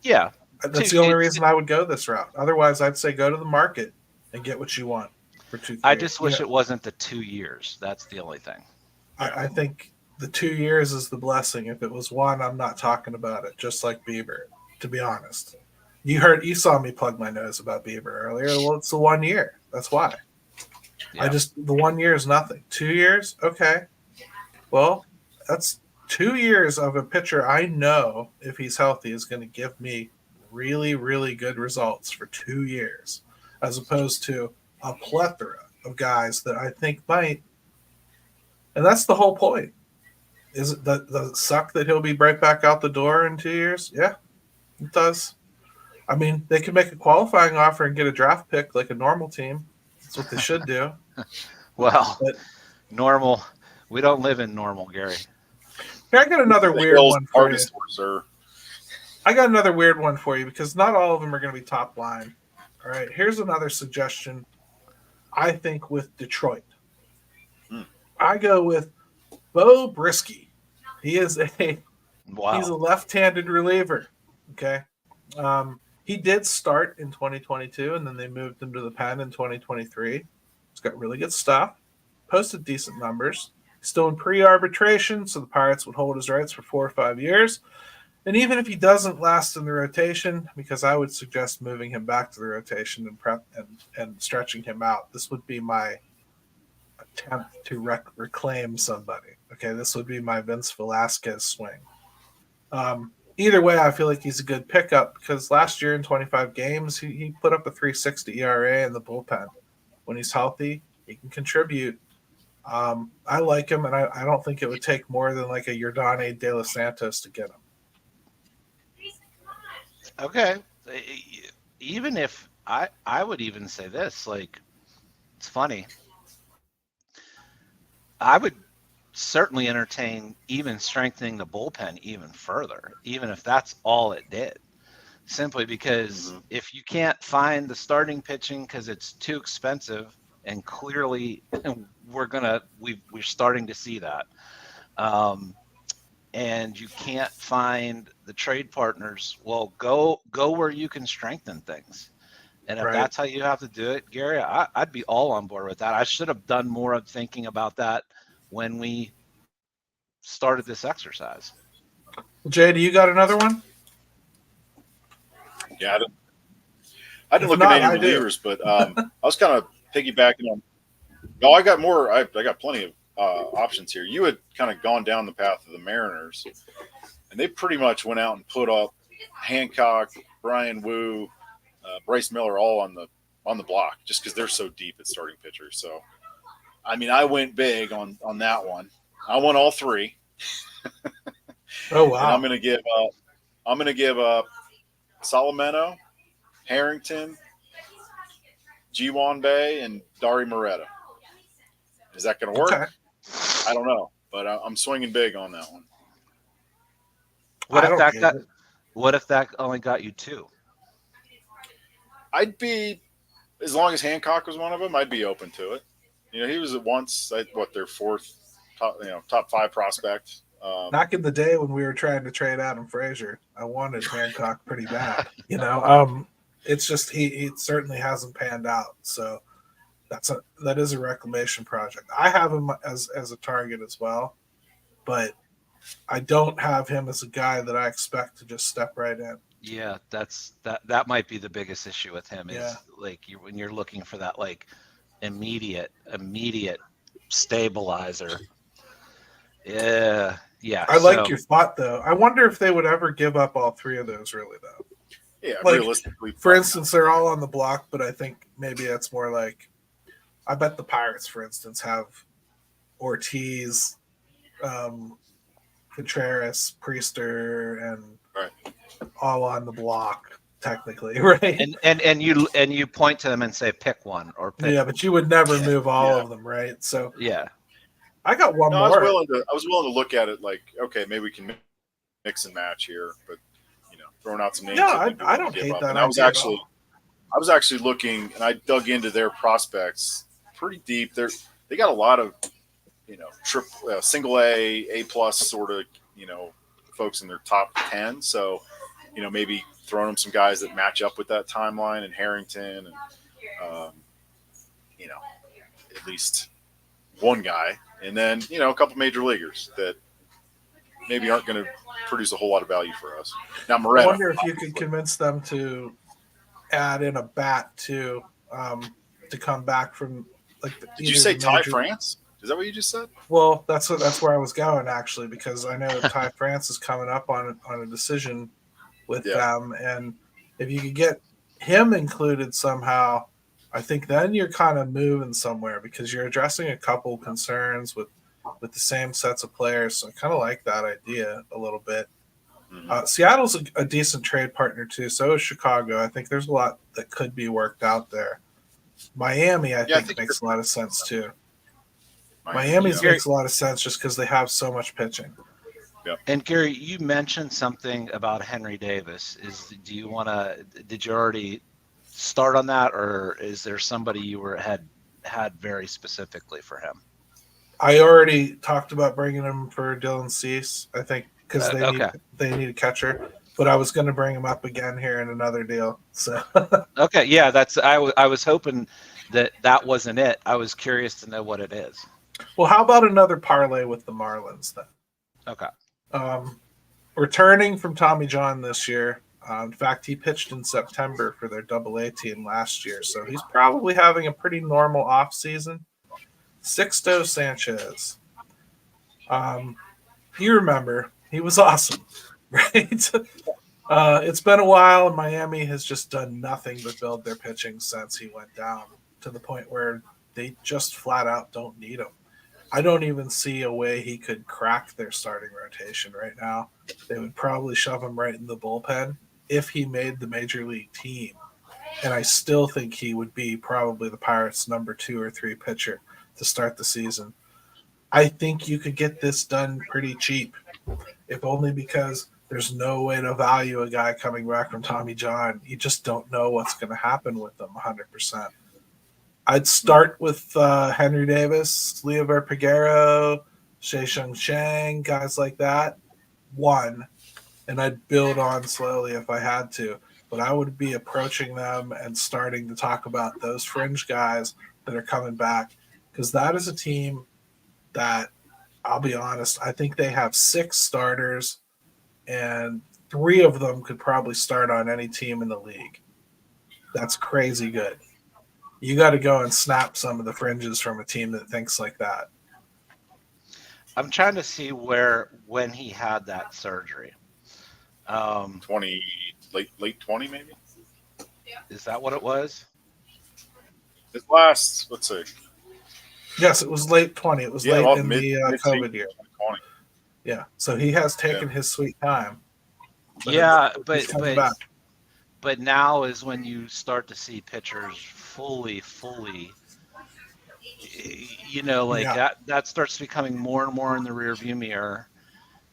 Yeah. That's the only reason I would go this route. Otherwise, I'd say go to the market and get what you want for 2 years. I just wish it wasn't the 2 years. That's the only thing. I think the 2 years is the blessing. If it was one, I'm not talking about it, just like Bieber, to be honest. You saw me plug my nose about Bieber earlier. Well, it's the 1 year. That's why. Yeah. The 1 year is nothing. 2 years? Okay. Well, that's 2 years of a pitcher I know, if he's healthy, is going to give me really, really good results for 2 years, as opposed to a plethora of guys that I think might. And that's the whole point. Does it suck that he'll be right back out the door in 2 years? Yeah, it does. I mean, they can make a qualifying offer and get a draft pick like a normal team. That's what they should do. Well, normal. We don't live in normal, Gary. Here, I got another weird one for you. Sir. I got another weird one for you because not all of them are going to be top line. All right, here's another suggestion. I think with Detroit, I go with Bo Brisky. He's a left-handed reliever. Okay, he did start in 2022, and then they moved him to the pen in 2023. He's got really good stuff. Posted decent numbers. Still in pre-arbitration, so the Pirates would hold his rights for 4 or 5 years. And even if he doesn't last in the rotation, because I would suggest moving him back to the rotation and stretching him out, this would be my attempt to reclaim somebody. Okay, this would be my Vince Velasquez swing. Either way, I feel like he's a good pickup because last year in 25 games, he put up a 3.60 ERA in the bullpen. When he's healthy, he can contribute. I like him, and I don't think it would take more than like a Yordane De Los Santos to get him. Okay. Even if I would even say this, like, it's funny. I would certainly entertain even strengthening the bullpen even further, even if that's all it did. Simply because if you can't find the starting pitching because it's too expensive, and clearly we're starting to see that, and you can't find the trade partners, well, go where you can strengthen things. And if that's how you have to do it, Gary, I'd be all on board with that. I should have done more of thinking about that when we started this exercise. Jay, do you got another one? Yeah, I didn't look at any relievers, but I was kind of piggybacking on. No, I got more. I got plenty of options here. You had kind of gone down the path of the Mariners, and they pretty much went out and put up Hancock, Brian Wu, Bryce Miller all on the block just because they're so deep at starting pitchers. So, I mean, I went big on that one. I won all three. Oh wow! And I'm going to give up Salameno, Harrington, G1 Bay, and Dari Moreta. Is that going to work? Okay. I don't know, but I'm swinging big on that one. What if that only got you two? I'd be, as long as Hancock was one of them, I'd be open to it. You know, he was at once their fourth top 5 prospect. Back in the day when we were trying to trade Adam Frazier, I wanted Hancock pretty bad. It's just he certainly hasn't panned out. So that is a reclamation project. I have him as a target as well, but I don't have him as a guy that I expect to just step right in. Yeah, that might be the biggest issue with him is like when you're looking for that like immediate stabilizer. Yeah. I like your thought though. I wonder if they would ever give up all three of those really though. Yeah, like, realistically. For instance, they're all on the block, but I think maybe that's more like I bet the Pirates, for instance, have Ortiz, Contreras, Priester, and all on the block technically, right? And you point to them and say pick one or pick. Yeah, but you would never move all of them, right? So yeah. I got one more. I was willing to look at it like, okay, maybe we can mix and match here, but throwing out some names. Yeah, I don't hate that. And I was actually looking, and I dug into their prospects pretty deep. They got a lot of single A plus sort of folks in their top 10. So maybe throwing them some guys that match up with that timeline, and Harrington, and at least one guy. And then, a couple major leaguers that maybe aren't going to produce a whole lot of value for us. Now, Moreta. I wonder if you could convince them to add in a bat too, to come back from like. Did you say Ty France? Is that what you just said? Well, that's where I was going actually, because I know Ty France is coming up on a decision with them, and if you could get him included somehow, I think then you're kind of moving somewhere because you're addressing a couple concerns with the same sets of players. So I kind of like that idea a little bit. Mm-hmm. Seattle's a decent trade partner too. So is Chicago. I think there's a lot that could be worked out there. Miami, I think makes a lot of sense too. Miami's makes a lot of sense just because they have so much pitching. Yep. And Gary, you mentioned something about Henry Davis. Did you already start on that, or is there somebody you had very specifically for him? I already talked about bringing him for Dylan Cease, I think, because they need a catcher. But I was going to bring him up again here in another deal. So okay, yeah, I was hoping that wasn't it. I was curious to know what it is. Well, how about another parlay with the Marlins then? Okay. Returning from Tommy John this year. In fact, he pitched in September for their AA team last year, so he's probably having a pretty normal off season. Sixto Sanchez. You remember, he was awesome. right? It's been a while, and Miami has just done nothing but build their pitching since he went down to the point where they just flat out don't need him. I don't even see a way he could crack their starting rotation right now. They would probably shove him right in the bullpen if he made the major league team. And I still think he would be probably the Pirates' number 2 or 3 pitcher to start the season. I think you could get this done pretty cheap, if only because there's no way to value a guy coming back from Tommy John. You just don't know what's going to happen with them 100%. I'd start with Henry Davis, Leover Peguero, Shea-Shung Chang, guys like that. One, and I'd build on slowly if I had to. But I would be approaching them and starting to talk about those fringe guys that are coming back, because that is a team that, I'll be honest, I think they have 6 starters, and 3 of them could probably start on any team in the league. That's crazy good. You got to go and snap some of the fringes from a team that thinks like that. I'm trying to see when he had that surgery. 20, late 20 maybe. Is that what it was? His last, let's see. Yes, it was late 20. It was late in the COVID year. 20. Yeah, so he has taken his sweet time. But now is when you start to see pitchers fully, that starts becoming more and more in the rearview mirror,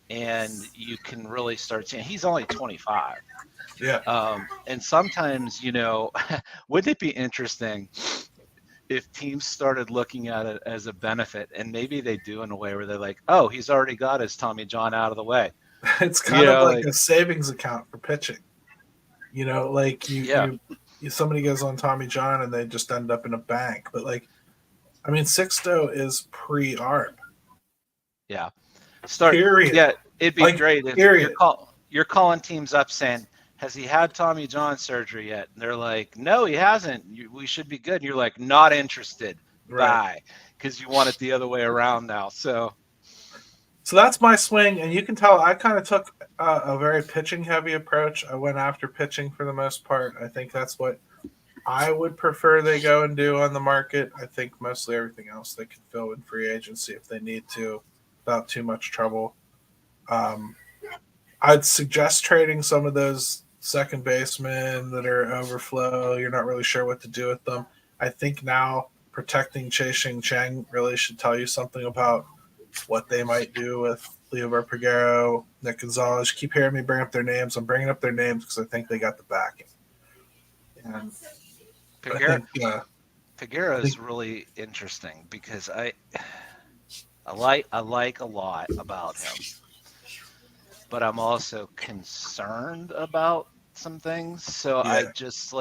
and you can really start seeing he's only 25. Yeah. And sometimes, wouldn't it be interesting if teams started looking at it as a benefit, and maybe they do in a way where they're like, oh, he's already got his Tommy John out of the way. It's kind of like a savings account for pitching. Somebody goes on Tommy John and they just end up in a bank. But Sixto is pre-ARB. Yeah. Period. Yeah, it'd be great if you're calling teams up saying, has he had Tommy John surgery yet? And they're like, no, he hasn't. We should be good. And you're like, not interested. Right. Bye. Because you want it the other way around now. So that's my swing. And you can tell I kind of took a very pitching-heavy approach. I went after pitching for the most part. I think that's what I would prefer they go and do on the market. I think mostly everything else they can fill in free agency if they need to without too much trouble. I'd suggest trading some of those second basemen that are overflow. You're not really sure what to do with them. I think now protecting Chase-Shing Chang really should tell you something about what they might do with Leover Peguero, Nick Gonzalez. You keep hearing me bring up their names. I'm bringing up their names because I think they got the backing. And Peguero is really interesting because I like a lot about him, but I'm also concerned about some things. So I just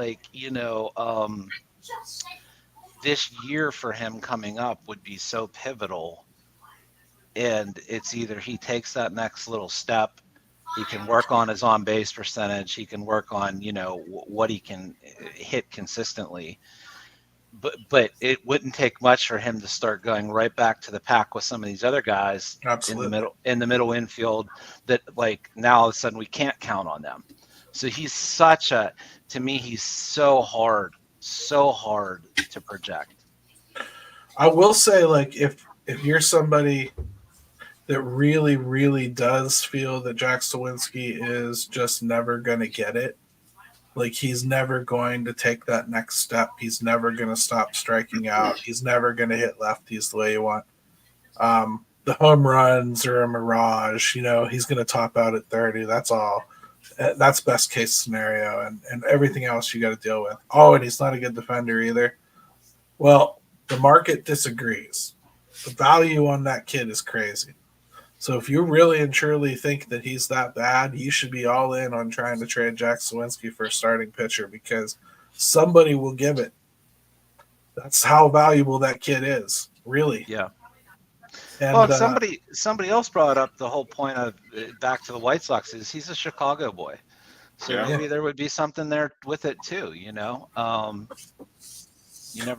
this year for him coming up would be so pivotal. And it's either he takes that next little step, he can work on his on-base percentage, he can work on, what he can hit consistently. But it wouldn't take much for him to start going right back to the pack with some of these other guys in the middle infield that now all of a sudden we can't count on them. So he's to me, he's so hard to project. I will say, if you're somebody that really, really does feel that Jack Sawinski is just never going to get it, he's never going to take that next step. He's never going to stop striking out. He's never going to hit lefties the way you want. The home runs are a mirage. He's going to top out at 30. That's all. That's best case scenario, and everything else you got to deal with. Oh, and he's not a good defender either. Well, the market disagrees. The value on that kid is crazy. So if you really and truly think that he's that bad, you should be all in on trying to trade Jack Sawinski for a starting pitcher, because somebody will give it. That's how valuable that kid is, really. Yeah. And, somebody else brought up the whole point of back to the White Sox is he's a Chicago boy. So maybe there would be something there with it too, You never know.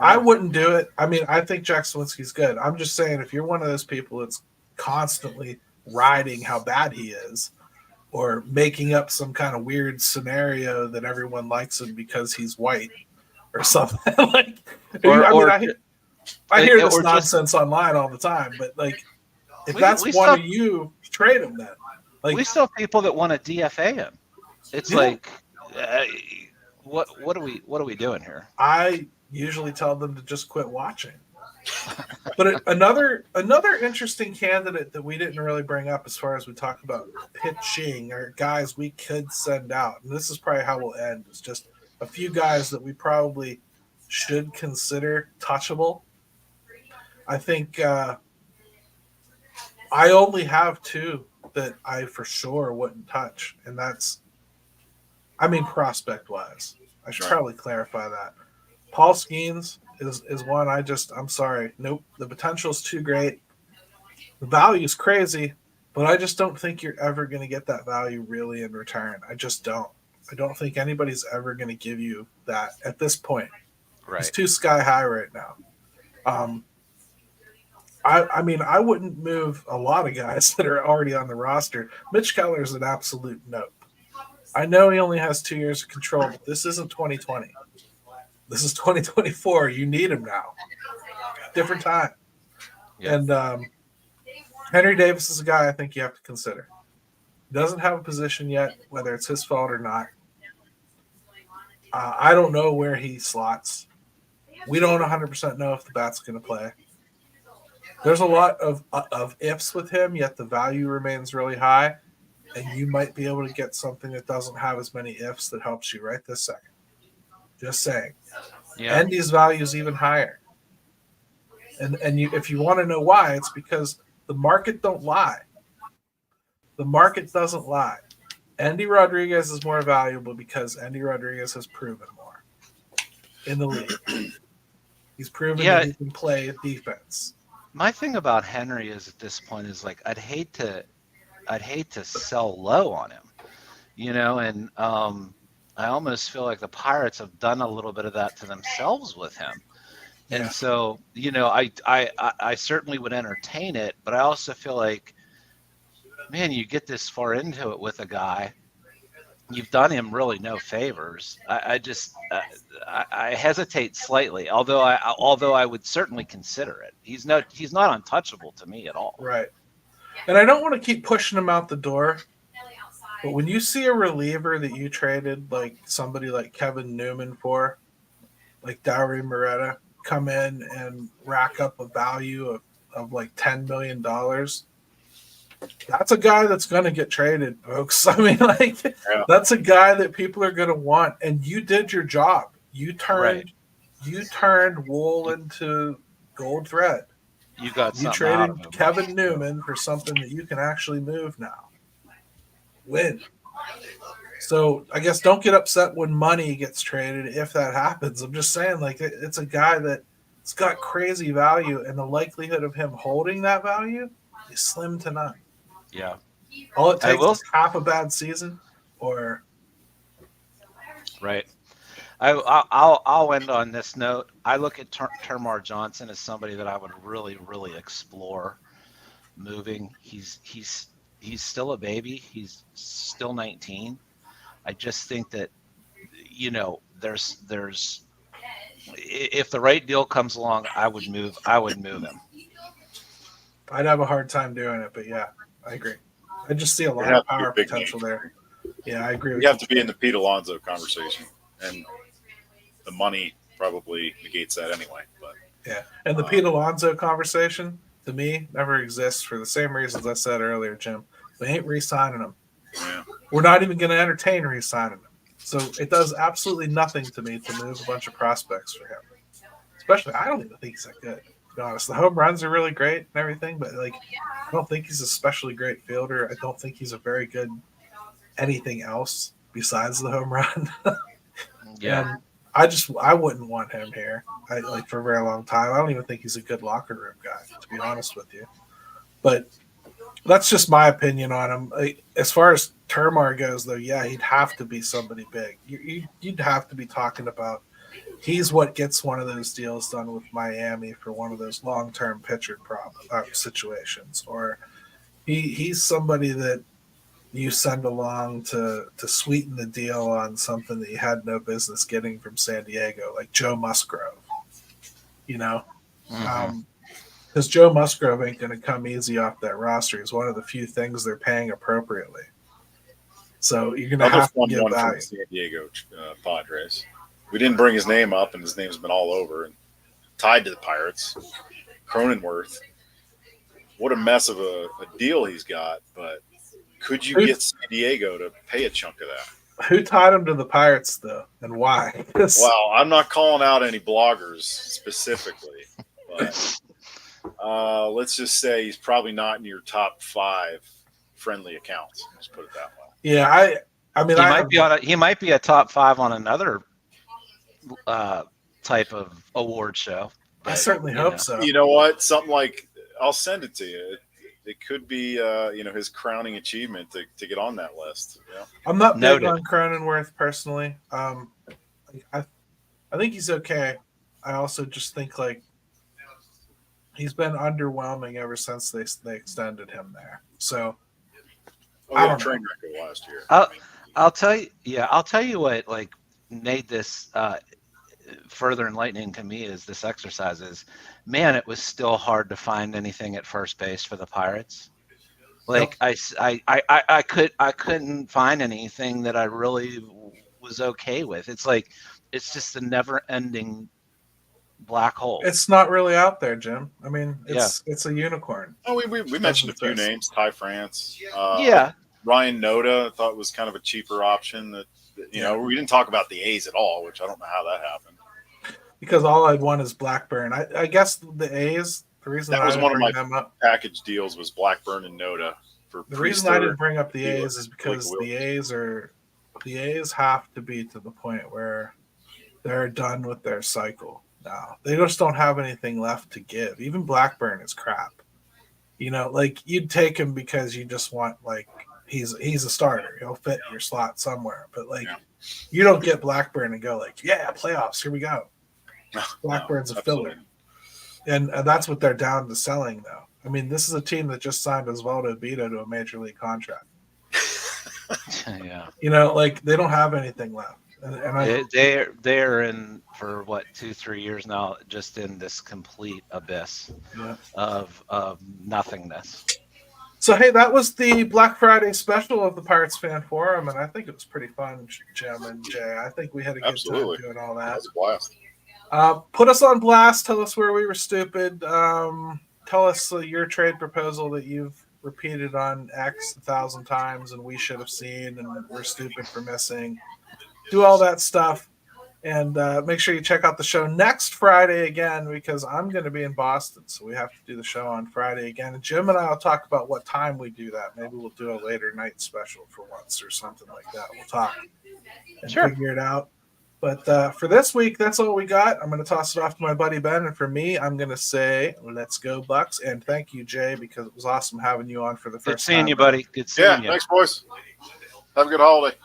I wouldn't do it. I think Jack Sawinski's good. I'm just saying, if you're one of those people that's constantly riding how bad he is, or making up some kind of weird scenario that everyone likes him because he's white or something. Like, I hear this nonsense online all the time, but like, if that's one of you, trade him then. Like, we still have people that want to DFA him. It's like, what are we doing here? I usually tell them to just quit watching. But another interesting candidate that we didn't really bring up as far as we talk about pitching or guys we could send out, and this is probably how we'll end, is just a few guys that we probably should consider touchable. I think I only have two that I for sure wouldn't touch, and that's, prospect-wise. I should probably clarify that. Paul Skeens is one I'm sorry. Nope. The potential's too great. The value's crazy, but I just don't think you're ever going to get that value really in return. I just don't. I don't think anybody's ever going to give you that at this point. Right. It's too sky high right now. I wouldn't move a lot of guys that are already on the roster. Mitch Keller is an absolute nope. I know he only has 2 years of control, but this isn't 2020. This is 2024. You need him now. Different time. Yeah. And Henry Davis is a guy I think you have to consider. He doesn't have a position yet, whether it's his fault or not. I don't know where he slots. We don't 100% know if the bat's going to play. There's a lot of ifs with him, yet the value remains really high, and you might be able to get something that doesn't have as many ifs that helps you right this second. Just saying. Yeah. Andy's value is even higher. And if you want to know why, it's because the market don't lie. The market doesn't lie. Andy Rodriguez is more valuable because Andy Rodriguez has proven more in the league. He's proven that he can play defense. My thing about Henry is at this point is like I'd hate to sell low on him, and I almost feel like the Pirates have done a little bit of that to themselves with him. Yeah. And so, I certainly would entertain it, but I also feel like, man, you get this far into it with a guy, you've done him really no favors. I hesitate slightly, although I would certainly consider it. He's not untouchable to me at all. Right. And I don't want to keep pushing him out the door. But when you see a reliever that you traded, like somebody like Kevin Newman for, like Dowry Moretta, come in and rack up a value of like $10 million, that's a guy that's going to get traded, folks. That's a guy that people are going to want. And you did your job. You turned wool into gold thread. You traded out of him. Kevin Newman for something that you can actually move now. Win. So I guess don't get upset when money gets traded if that happens. I'm just saying, like, it's a guy that's got crazy value, and the likelihood of him holding that value is slim to none. Yeah. All it takes is half a bad season, or right. I'll end on this note. I look at Termar Johnson as somebody that I would really, really explore moving. He's still a baby. He's still 19. I just think that, there's if the right deal comes along, I would move him. I'd have a hard time doing it, but yeah, I agree. I just see a lot of power potential there. Yeah, I agree with you. You have to be in the Pete Alonso conversation, and the money probably negates that anyway. But yeah, and the Pete Alonso conversation, to me, never exists for the same reasons I said earlier, Jim. We ain't re-signing him. Yeah. We're not even going to entertain re-signing him. So it does absolutely nothing to me to move a bunch of prospects for him. Especially, I don't even think he's that good, to be honest. The home runs are really great and everything, but I don't think he's a especially great fielder. I don't think he's a very good anything else besides the home run. Yeah. And I wouldn't want him here. For a very long time. I don't even think he's a good locker room guy, to be honest with you. But that's just my opinion on him. As far as Termar goes, though, yeah, he'd have to be somebody big. You'd have to be talking about he's what gets one of those deals done with Miami for one of those long-term pitcher situations, or he's somebody that you send along to sweeten the deal on something that you had no business getting from San Diego, like Joe Musgrove. You know, because Joe Musgrove ain't going to come easy off that roster. He's one of the few things they're paying appropriately. So you're going to Another have to fun give one from value. the San Diego Padres. We didn't bring his name up, and his name's been all over and tied to the Pirates. Cronenworth. What a mess of a deal he's got, but could you get San Diego to pay a chunk of that? Who tied him to the Pirates, though, and why? Well, I'm not calling out any bloggers specifically, but let's just say he's probably not in your top 5 friendly accounts. Let's put it that way. Yeah, I mean, he might be a top 5 on another type of award show. I certainly hope so. You know what? Something like, I'll send it to you. It could be, his crowning achievement to get on that list. Yeah. I'm not big on Cronenworth personally. I think he's okay. I also just think like he's been underwhelming ever since they extended him there. So I don't train record last year. I'll tell you. Yeah, I'll tell you what like made this further enlightening to me is this exercise is, man, it was still hard to find anything at first base for the Pirates. Like I couldn't find anything that I really was okay with. It's like it's just a never-ending black hole. It's not really out there, Jim. I mean, it's a unicorn. Oh, we mentioned a few names. Ty France. Ryan Noda I thought was kind of a cheaper option. That we didn't talk about the A's at all, which I don't know how that happened. Because all I'd want is Blackburn. I guess the A's. The reason that was one of my package deals was Blackburn and Noda. The reason I didn't bring up the A's is because the A's have to be to the point where they're done with their cycle now. They just don't have anything left to give. Even Blackburn is crap. Like you'd take him because you just want like he's a starter. He'll fit your slot somewhere. But you don't get Blackburn and go like, yeah, playoffs, here we go. Blackburn's a filler. And that's what they're down to selling, though. I mean, this is a team that just signed Osvaldo Bido to a major league contract. Yeah. Like they don't have anything left. And they're in for 2-3 years now, just in this complete abyss of nothingness. So hey, that was the Black Friday special of the Pirates Fan Forum, and I think it was pretty fun, Jim and Jay. I think we had a good time doing all that. That was a blast. Put us on blast. Tell us where we were stupid. Tell us your trade proposal that you've repeated on X 1,000 times and we should have seen and we're stupid for missing. Do all that stuff. And make sure you check out the show next Friday again because I'm going to be in Boston. So we have to do the show on Friday again. And Jim and I will talk about what time we do that. Maybe we'll do a later night special for once or something like that. We'll talk and figure it out. But for this week, that's all we got. I'm going to toss it off to my buddy Ben. And for me, I'm going to say, let's go Bucks. And thank you, Jay, because it was awesome having you on for the first time. Good seeing you, buddy. Good seeing you. Thanks, boys. Have a good holiday.